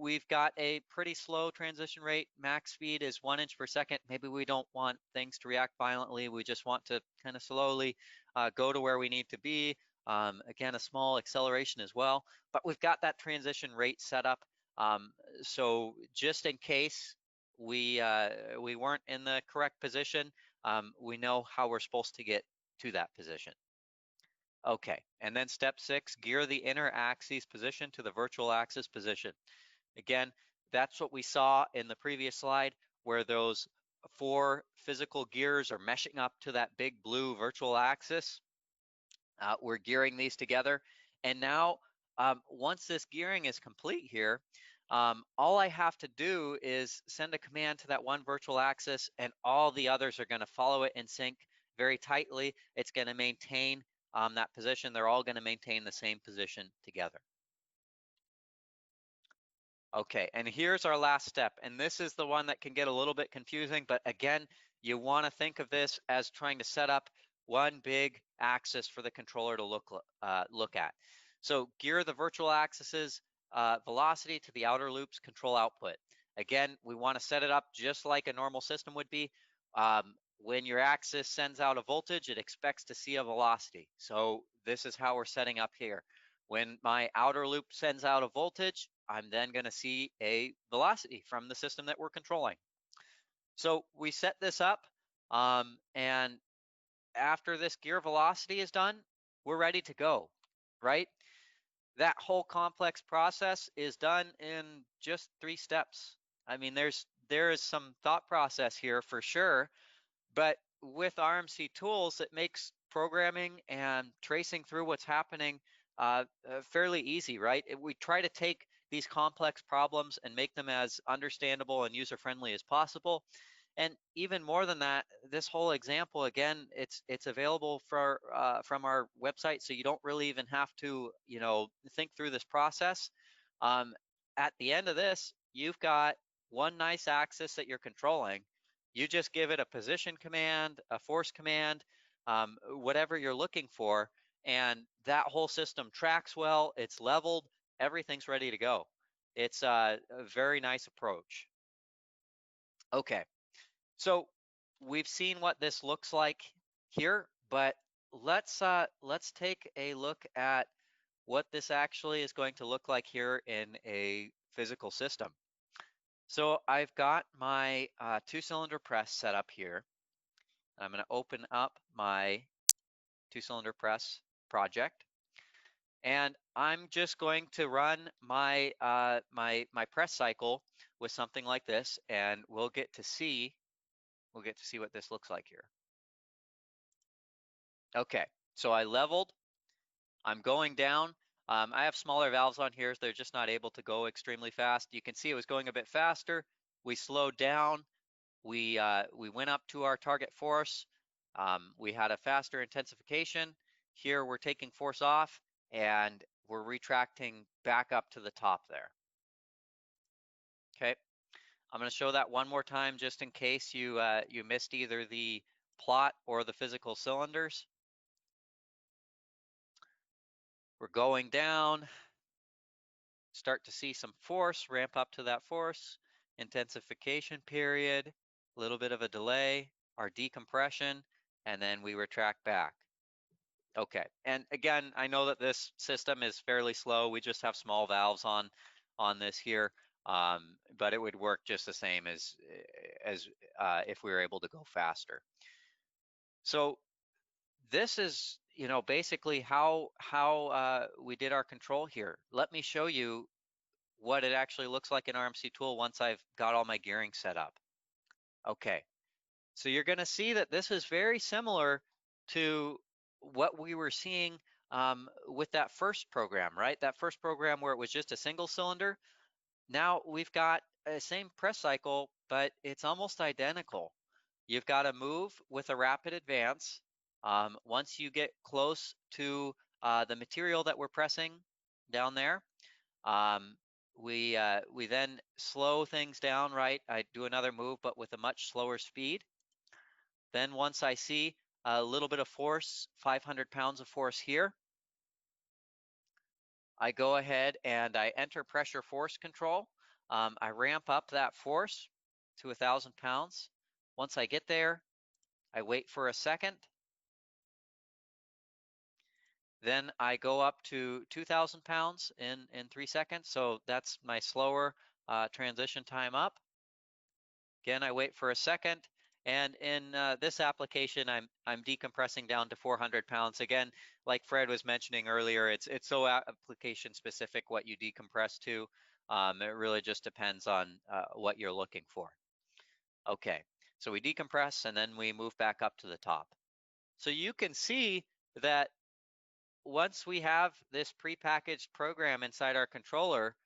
we've got a pretty slow transition rate. Max speed is 1 inch per second. Maybe we don't want things to react violently. We just want to kind of slowly go to where we need to be. Again, a small acceleration as well, but we've got that transition rate set up. So just in case we weren't in the correct position, we know how we're supposed to get to that position. Okay, and then step 6, gear the inner axis position to the virtual axis position. Again, that's what we saw in the previous slide, where those 4 physical gears are meshing up to that big blue virtual axis. We're gearing these together. And now, once this gearing is complete here, all I have to do is send a command to that one virtual axis, and all the others are going to follow it in sync very tightly. It's going to maintain that position. They're all going to maintain the same position together. Okay, and here's our last step, and this is the one that can get a little bit confusing, but again, you want to think of this as trying to set up one big axis for the controller to look at. So gear the virtual axis's velocity to the outer loop's control output. Again, we want to set it up just like a normal system would be. When your axis sends out a voltage, it expects to see a velocity. So this is how we're setting up here. When my outer loop sends out a voltage, I'm then going to see a velocity from the system that we're controlling. So we set this up, and after this gear velocity is done, we're ready to go, right? That whole complex process is done in just 3 steps. I mean, there is some thought process here for sure, but with RMC tools, it makes programming and tracing through what's happening fairly easy, right? We try to take these complex problems and make them as understandable and user-friendly as possible. And even more than that, this whole example, again, it's available for from our website, so you don't really even have to, think through this process. At the end of this, you've got one nice axis that you're controlling. You just give it a position command, a force command, whatever you're looking for, and that whole system tracks well, it's leveled, everything's ready to go. It's a very nice approach. Okay, so we've seen what this looks like here, but let's take a look at what this actually is going to look like here in a physical system. So I've got my 2-cylinder press set up here. I'm going to open up my 2-cylinder press project, and I'm just going to run my my press cycle with something like this, and we'll get to see what this looks like here. Okay, so I leveled. I'm going down. I have smaller valves on here, so they're just not able to go extremely fast. You can see it was going a bit faster. We slowed down. We went up to our target force. We had a faster intensification. Here we're taking force off, and we're retracting back up to the top there. Okay, I'm going to show that one more time just in case you you missed either the plot or the physical cylinders. We're going down, start to see some force, ramp up to that force, intensification period, a little bit of a delay, our decompression, and then we retract back. Okay, and again, I know that this system is fairly slow. We just have small valves on this here, but it would work just the same as if we were able to go faster. So this is, you know, basically how we did our control here. Let me show you what it actually looks like in RMC tool once I've got all my gearing set up. Okay, so you're going to see that this is very similar to what we were seeing with that first program, right? That first program where it was just a single cylinder. Now we've got a same press cycle, but it's almost identical. You've got to move with a rapid advance. Once you get close to the material that we're pressing down there, we then slow things down, right? I do another move, but with a much slower speed. Then once I see a little bit of force, 500 pounds of force here, I go ahead and I enter pressure force control. I ramp up that force to 1,000 pounds. Once I get there, I wait for a second. Then I go up to 2,000 pounds in 3 seconds. So that's my slower transition time up. Again, I wait for a second. And in this application, I'm decompressing down to 400 pounds. Again, like Fred was mentioning earlier, it's so application specific what you decompress to. It really just depends on what you're looking for. Okay, so we decompress and then we move back up to the top. So you can see that once we have this prepackaged program inside our controller,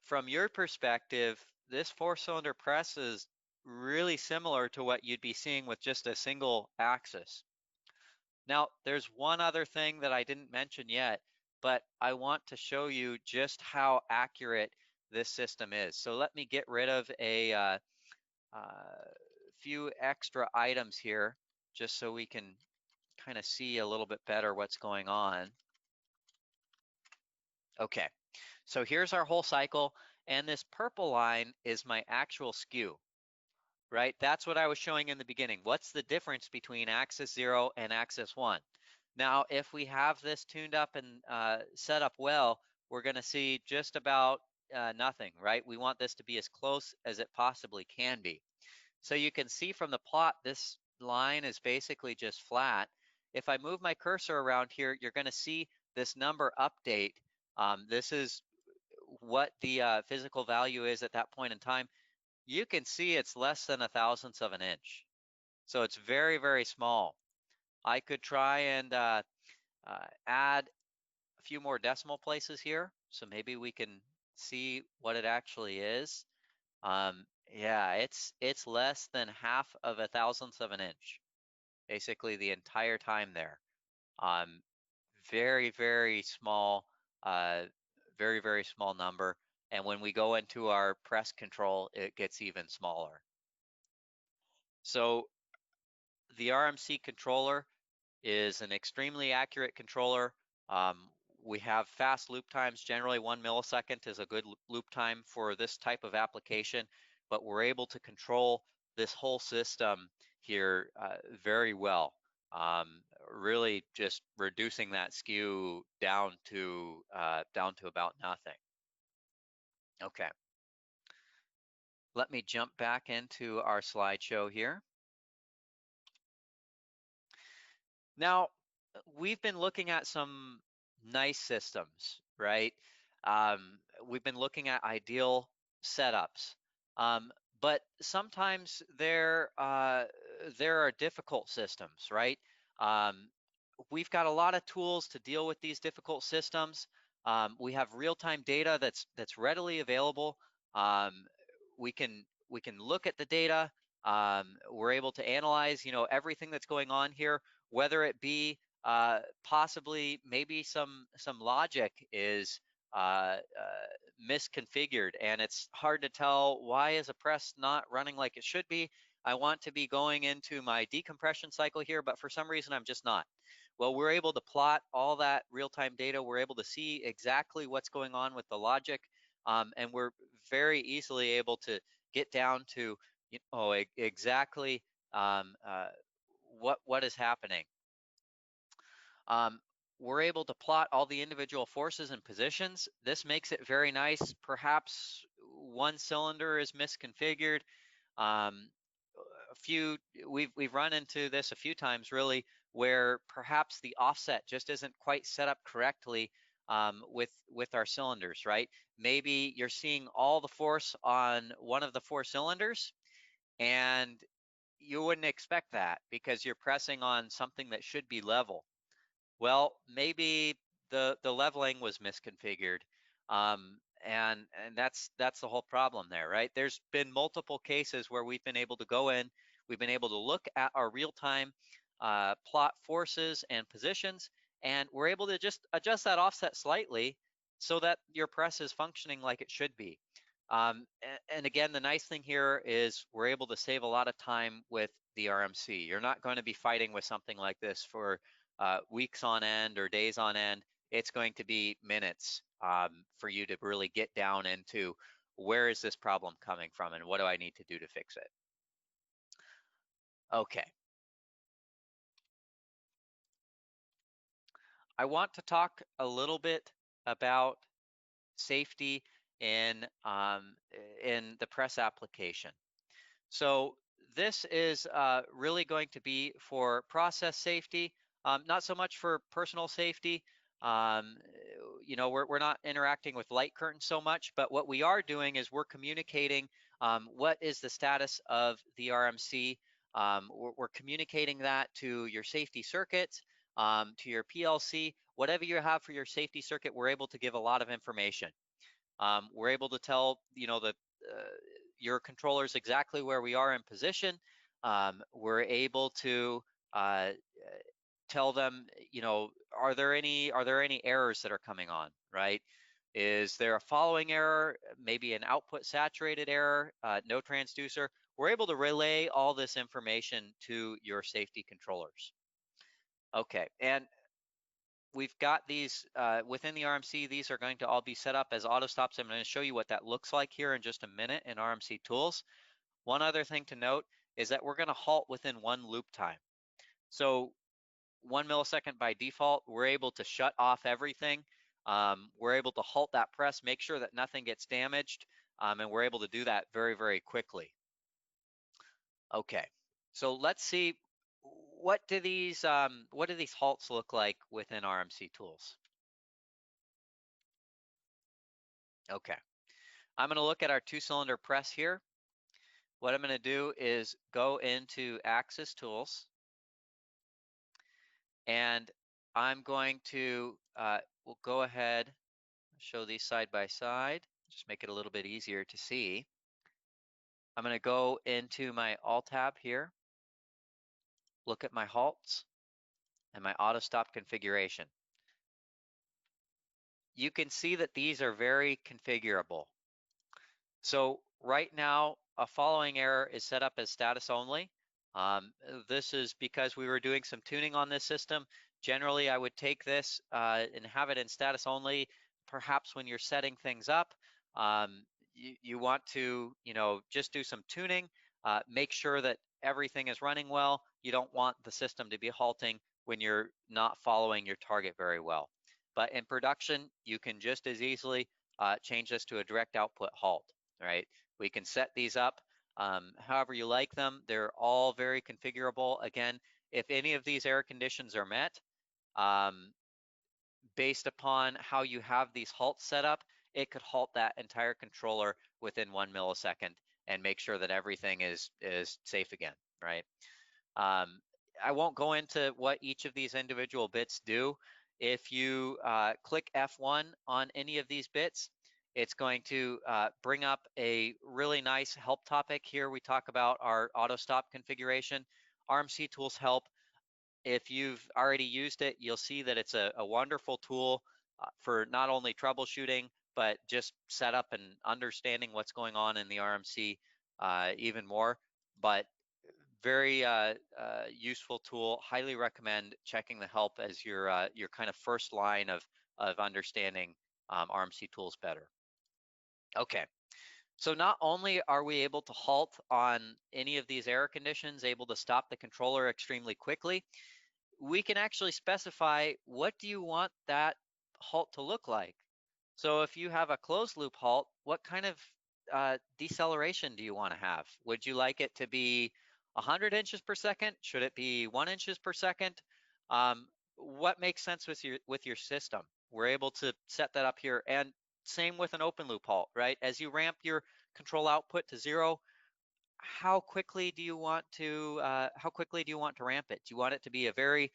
from your perspective, this 4-cylinder press is really similar to what you'd be seeing with just a single axis. Now, there's one other thing that I didn't mention yet, but I want to show you just how accurate this system is. So let me get rid of a few extra items here, just so we can kind of see a little bit better what's going on. Okay, so here's our whole cycle, and this purple line is my actual skew. Right? That's what I was showing in the beginning. What's the difference between axis 0 and axis 1? Now, if we have this tuned up and set up well, we're going to see just about nothing, right? We want this to be as close as it possibly can be. So you can see from the plot, this line is basically just flat. If I move my cursor around here, you're going to see this number update. This is what the physical value is at that point in time. You can see it's less than 1,000th of an inch. So it's very, very small. I could try and add a few more decimal places here. So maybe we can see what it actually is. Yeah, it's less than 1/2 of 1,000th of an inch, basically the entire time there. Very, very small, very, very small number. And when we go into our press control, it gets even smaller. So the RMC controller is an extremely accurate controller. We have fast loop times. Generally 1 millisecond is a good loop time for this type of application, but we're able to control this whole system here very well. Really just reducing that skew down to about nothing. Okay. Let me jump back into our slideshow here. Now, we've been looking at some nice systems, right? We've been looking at ideal setups, but sometimes there are difficult systems, right? We've got a lot of tools to deal with these difficult systems. We have real-time data that's readily available. We can look at the data. We're able to analyze, you know, everything that's going on here, whether it be possibly maybe some logic is misconfigured and it's hard to tell why is a press not running like it should be. I want to be going into my decompression cycle here, but for some reason I'm just not. Well, we're able to plot all that real-time data. We're able to see exactly what's going on with the logic, and we're very easily able to get down to, you know, exactly what is happening. We're able to plot all the individual forces and positions. This makes it very nice. Perhaps one cylinder is misconfigured. We've run into this a few times, really, where perhaps the offset just isn't quite set up correctly with our cylinders, right? Maybe you're seeing all the force on one of the 4 cylinders, and you wouldn't expect that because you're pressing on something that should be level. Well, maybe the leveling was misconfigured, and that's the whole problem there, right? There's been multiple cases where we've been able to go in, we've been able to look at our real-time plot forces and positions, and we're able to just adjust that offset slightly so that your press is functioning like it should be. And again, the nice thing here is we're able to save a lot of time with the RMC. You're not going to be fighting with something like this for weeks on end or days on end. It's going to be minutes for you to really get down into where is this problem coming from and what do I need to do to fix it. Okay. I want to talk a little bit about safety in the press application. So this is really going to be for process safety, not so much for personal safety. You know, we're not interacting with light curtains so much, but what we are doing is we're communicating what is the status of the RMC. We're communicating that to your safety circuits, to your PLC, whatever you have for your safety circuit, we're able to give a lot of information. We're able to tell, you know, your controllers exactly where we are in position. We're able to tell them, you know, are there any errors that are coming on, right? Is there a following error, maybe an output saturated error, no transducer? We're able to relay all this information to your safety controllers. Okay, and we've got these within the RMC. These are going to all be set up as auto stops. I'm going to show you what that looks like here in just a minute in RMC tools. One other thing to note is that we're going to halt within 1 loop time. So 1 millisecond by default, we're able to shut off everything. We're able to halt that press, make sure that nothing gets damaged, and we're able to do that very, very quickly. Okay, so let's see, what do these halts look like within RMC tools? Okay, I'm going to look at our 2-cylinder press here. What I'm going to do is go into Axis Tools, and I'm going to, we'll go ahead, show these side by side, just make it a little bit easier to see. I'm going to go into my Alt tab here, look at my halts and my auto stop configuration. You can see that these are very configurable. So right now, a following error is set up as status only. This is because we were doing some tuning on this system. Generally, I would take this and have it in status only. Perhaps when you're setting things up, you want to, you know, just do some tuning, make sure that everything is running well. You don't want the system to be halting when you're not following your target very well. But in production, you can just as easily change this to a direct output halt, right? We can set these up however you like them. They're all very configurable. Again, if any of these error conditions are met, based upon how you have these halts set up, it could halt that entire controller within 1 millisecond and make sure that everything is safe again, right? I won't go into what each of these individual bits do. If you click F1 on any of these bits, it's going to bring up a really nice help topic. Here we talk about our auto stop configuration. RMC tools help. If you've already used it, you'll see that it's a wonderful tool for not only troubleshooting, but just setup and understanding what's going on in the RMC even more. But very useful tool. Highly recommend checking the help as your kind of first line of understanding RMC tools better. Okay, So not only are we able to halt on any of these error conditions, able to stop the controller extremely quickly, we can actually specify what do you want that halt to look like. So if you have a closed loop halt, what kind of deceleration do you want to have? Would you like it to be 100 inches per second? Should it be 1 inches per second? What makes sense with your system? We're able to set that up here. And same with an open loop halt, right? As you ramp your control output to 0, how quickly do you want to ramp it? Do you want it to be a very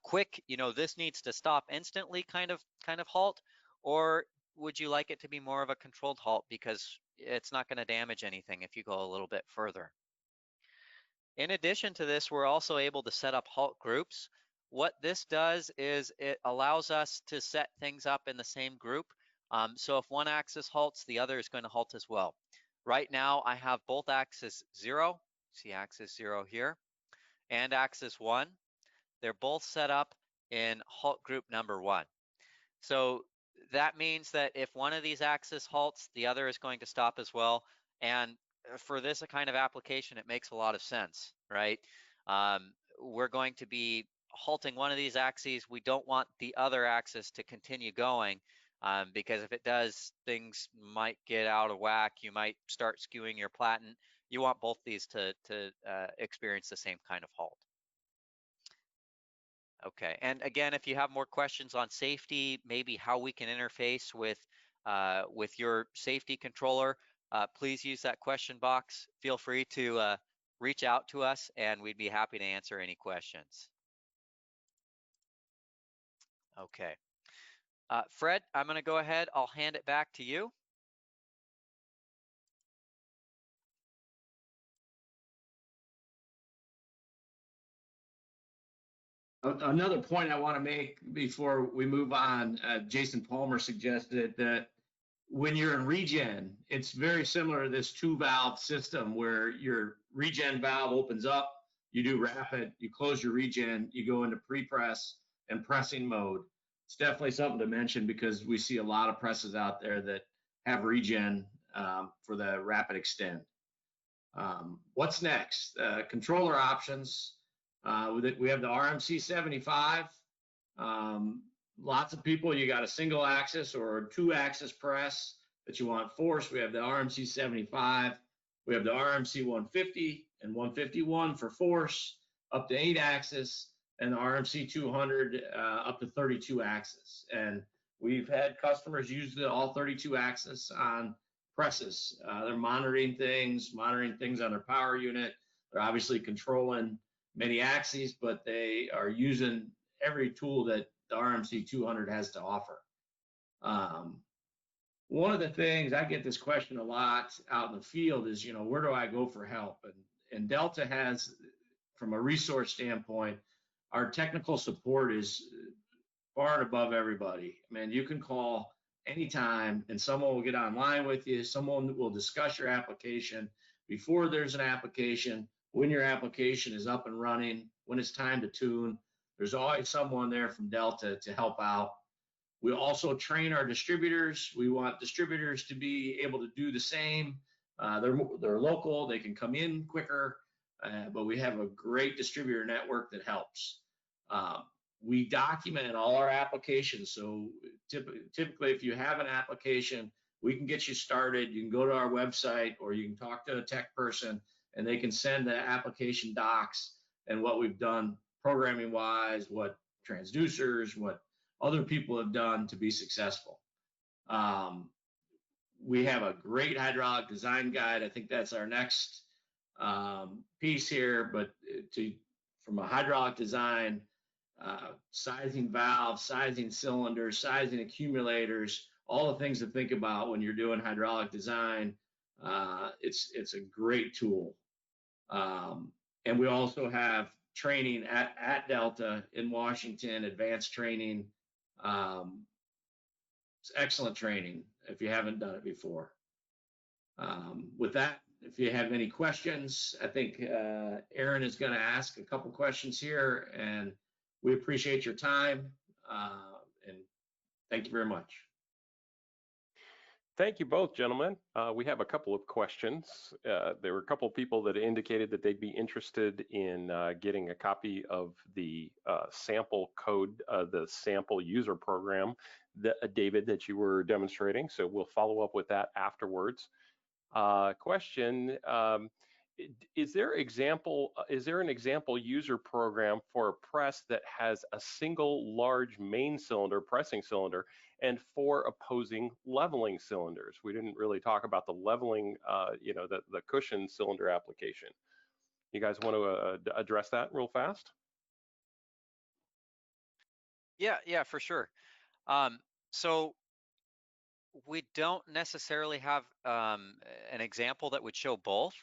quick, this needs to stop instantly kind of halt, or would you like it to be more of a controlled halt because it's not going to damage anything if you go a little bit further? In addition to this, we're also able to set up halt groups. What this does is it allows us to set things up in the same group. So if one axis halts, the other is going to halt as well. Right now, I have both axis 0, see axis 0 here, and axis 1. They're both set up in halt group number 1. So that means that if one of these axes halts, the other is going to stop as well. And for this kind of application, it makes a lot of sense, right? We're going to be halting one of these axes. We don't want the other axis to continue going because if it does, things might get out of whack. You might start skewing your platen. You want both these to experience the same kind of halt. Okay, and again, if you have more questions on safety, maybe how we can interface with your safety controller, please use that question box. Feel free to reach out to us, and we'd be happy to answer any questions. Okay, Fred, I'm going to go ahead. I'll hand it back to you. Another point I want to make before we move on, Jason Palmer suggested that when you're in regen, it's very similar to this 2-valve system where your regen valve opens up, you do rapid, you close your regen, you go into pre-press and pressing mode. It's definitely something to mention because we see a lot of presses out there that have regen for the rapid extend. What's next? Controller options. We have the RMC 75. Lots of people, you got a single axis or a 2-axis press that you want force. We have the RMC 75. We have the RMC 150 and 151 for force up to 8-axis, and the RMC 200 up to 32-axis. And we've had customers use all 32-axis on presses. They're monitoring things on their power unit. They're obviously controlling many axes, but they are using every tool that the RMC 200 has to offer. One of the things, I get this question a lot out in the field is, where do I go for help? And Delta has, from a resource standpoint, our technical support is far and above everybody. I mean, you can call anytime and someone will get online with you. Someone will discuss your application before there's an application, when your application is up and running, when it's time to tune. There's always someone there from Delta to help out. We also train our distributors. We want distributors to be able to do the same. They're local, they can come in quicker, but we have a great distributor network that helps. We document all our applications. So typically, if you have an application, we can get you started. You can go to our website or you can talk to a tech person and they can send the application docs and what we've done programming wise, what transducers, what other people have done to be successful. We have a great hydraulic design guide. I think that's our next piece here, but from a hydraulic design, sizing valves, sizing cylinders, sizing accumulators, all the things to think about when you're doing hydraulic design. It's a great tool. And we also have training at Delta in Washington, advanced training. It's excellent training if you haven't done it before. With that, if you have any questions, I think Aaron is going to ask a couple questions here, and we appreciate your time, and thank you very much. Thank you both, gentlemen. We have a couple of questions. There were a couple of people that indicated that they'd be interested in getting a copy of the sample code, the sample user program, that, David, that you were demonstrating. So we'll follow up with that afterwards. Question, is there an example user program for a press that has a single large main cylinder, pressing cylinder, and 4 opposing leveling cylinders? We didn't really talk about the leveling, the cushion cylinder application. You guys want to address that real fast? Yeah, for sure. So we don't necessarily have an example that would show both,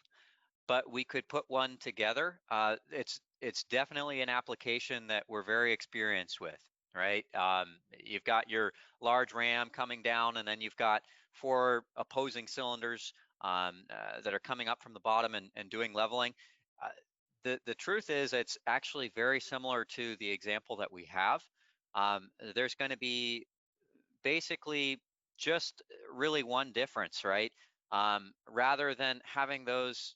but we could put one together. It's definitely an application that we're very experienced with, right? You've got your large ram coming down, and then you've got 4 opposing cylinders that are coming up from the bottom and doing leveling. The truth is, it's actually very similar to the example that we have. There's going to be basically just really one difference, right? Rather than having those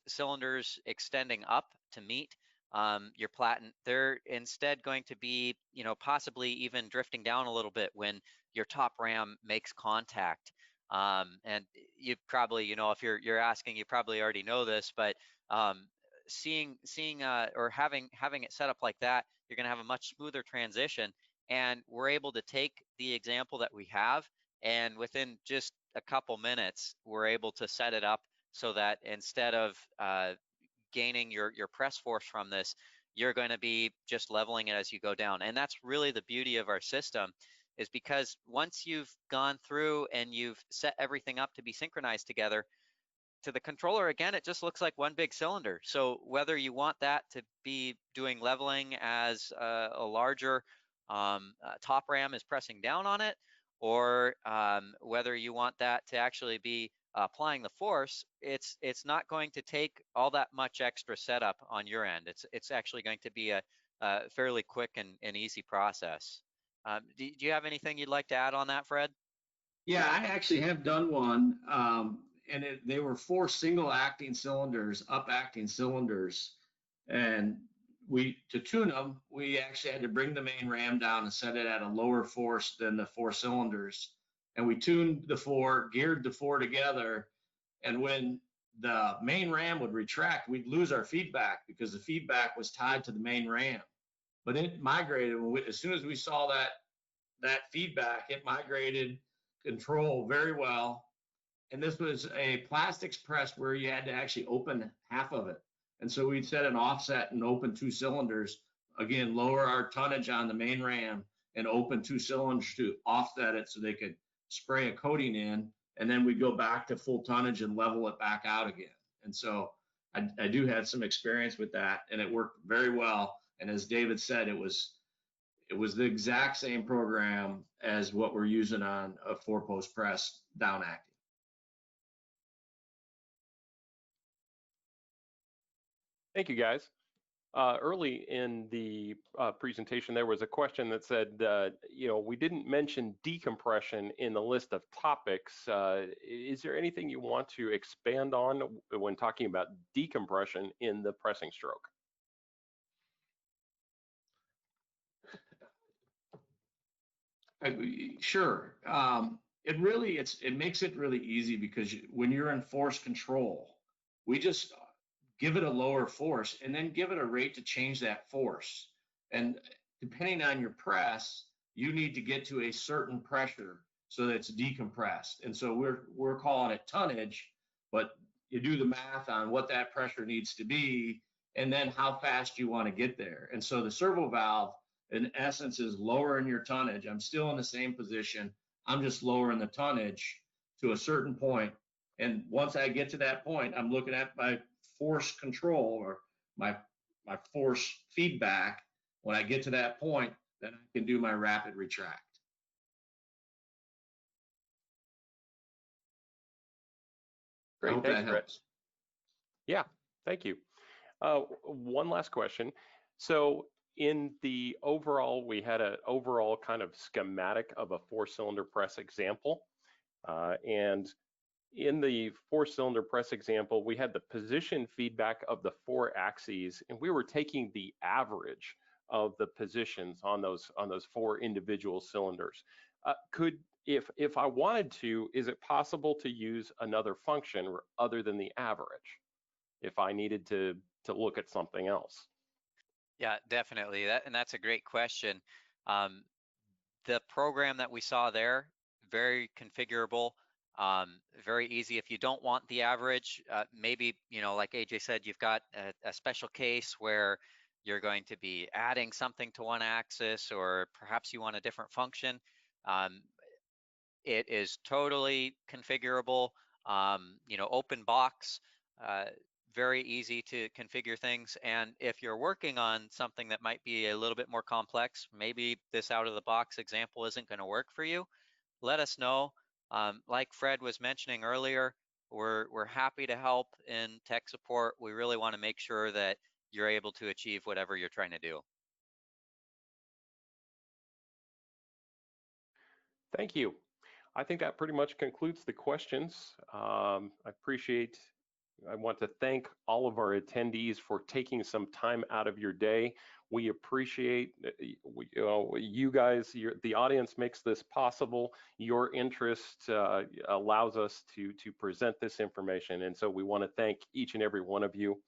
cylinders extending up to meet your platen, they're instead going to be, possibly even drifting down a little bit when your top ram makes contact. And you probably, if you're asking, you probably already know this, but seeing or having it set up like that, you're going to have a much smoother transition. And we're able to take the example that we have, and within just a couple minutes, we're able to set it up so that instead of gaining your press force from this, you're going to be just leveling it as you go down. And that's really the beauty of our system, is because once you've gone through and you've set everything up to be synchronized together, to the controller, again, it just looks like one big cylinder. So whether you want that to be doing leveling as a larger top ram is pressing down on it, or whether you want that to actually be applying the force, it's not going to take all that much extra setup on your end. It's actually going to be a fairly quick and easy process. Do you have anything you'd like to add on that, Fred? Yeah, I actually have done one, and they were 4 single acting cylinders, up acting cylinders, and to tune them, we actually had to bring the main ram down and set it at a lower force than the 4 cylinders, and we tuned the 4, geared the 4 together, and when the main ram would retract, we'd lose our feedback because the feedback was tied to the main ram. But it migrated as soon as we saw that feedback, it migrated control very well. And this was a plastics press where you had to actually open half of it. And so we'd set an offset and open 2 cylinders, again, lower our tonnage on the main ram and open 2 cylinders to offset it so they could spray a coating in. And then we'd go back to full tonnage and level it back out again. And so I do have some experience with that, and it worked very well. And as David said, it was the exact same program as what we're using on a 4-post press down acting. Thank you, guys. Early in the presentation, there was a question that said, we didn't mention decompression in the list of topics. Is there anything you want to expand on when talking about decompression in the pressing stroke? Sure. It makes it really easy because when you're in force control, we just give it a lower force and then give it a rate to change that force. And depending on your press, you need to get to a certain pressure so that it's decompressed. And so we're calling it tonnage, but you do the math on what that pressure needs to be and then how fast you want to get there. And so the servo valve, in essence, is lowering your tonnage. I'm still in the same position. I'm just lowering the tonnage to a certain point. And once I get to that point, I'm looking at my force control or my force feedback. When I get to that point, then I can do my rapid retract. Great, I hope thanks, that Fred. helps. Yeah, thank you. One last question. So in the overall, we had an overall kind of schematic of a 4-cylinder press example. And in the 4-cylinder press example, we had the position feedback of the 4 axes, and we were taking the average of the positions on those 4 individual cylinders. If I wanted to, is it possible to use another function other than the average if I needed to look at something else? Yeah, definitely. That's a great question. The program that we saw there, very configurable, very easy. If you don't want the average, maybe, like AJ said, you've got a special case where you're going to be adding something to one axis, or perhaps you want a different function. It is totally configurable, open box, very easy to configure things. And if you're working on something that might be a little bit more complex, maybe this out of the box example isn't going to work for you, let us know. Like Fred was mentioning earlier, we're happy to help in tech support. We really want to make sure that you're able to achieve whatever you're trying to do. Thank you. I think that pretty much concludes the questions. I want to thank all of our attendees for taking some time out of your day. We appreciate you guys, the audience makes this possible. Your interest allows us to present this information, and so we want to thank each and every one of you.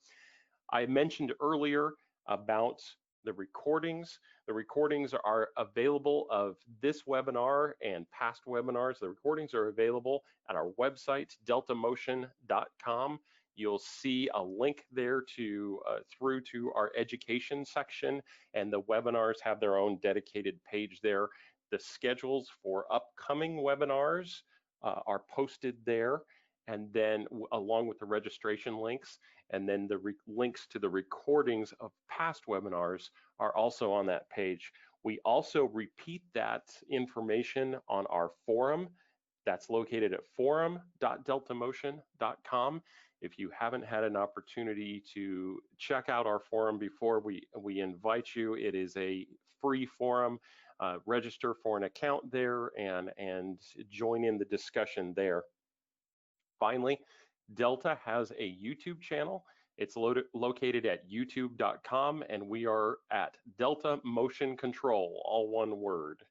I mentioned earlier about the recordings. The recordings are available of this webinar and past webinars. The recordings are available at our website, deltamotion.com. You'll see a link there through to our education section, and the webinars have their own dedicated page there. The schedules for upcoming webinars are posted there, and then along with the registration links, and then the links to the recordings of past webinars are also on that page. We also repeat that information on our forum that's located at forum.deltamotion.com. If you haven't had an opportunity to check out our forum before, we invite you. It is a free forum. Register for an account there and join in the discussion there. Finally, Delta has a YouTube channel. It's located at youtube.com, and we are at Delta Motion Control, all one word.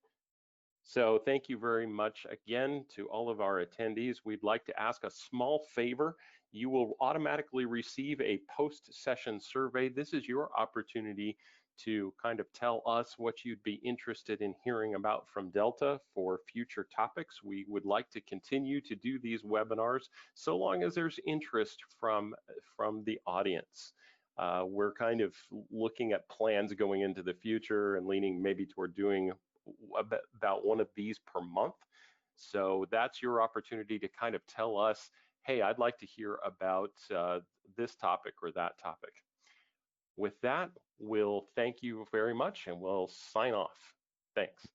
So thank you very much again to all of our attendees. We'd like to ask a small favor. You will automatically receive a post-session survey. This is your opportunity to kind of tell us what you'd be interested in hearing about from Delta for future topics. We would like to continue to do these webinars so long as there's interest from the audience. We're kind of looking at plans going into the future and leaning maybe toward doing about one of these per month. So that's your opportunity to kind of tell us, hey, I'd like to hear about this topic or that topic. With that, we'll thank you very much and we'll sign off. Thanks.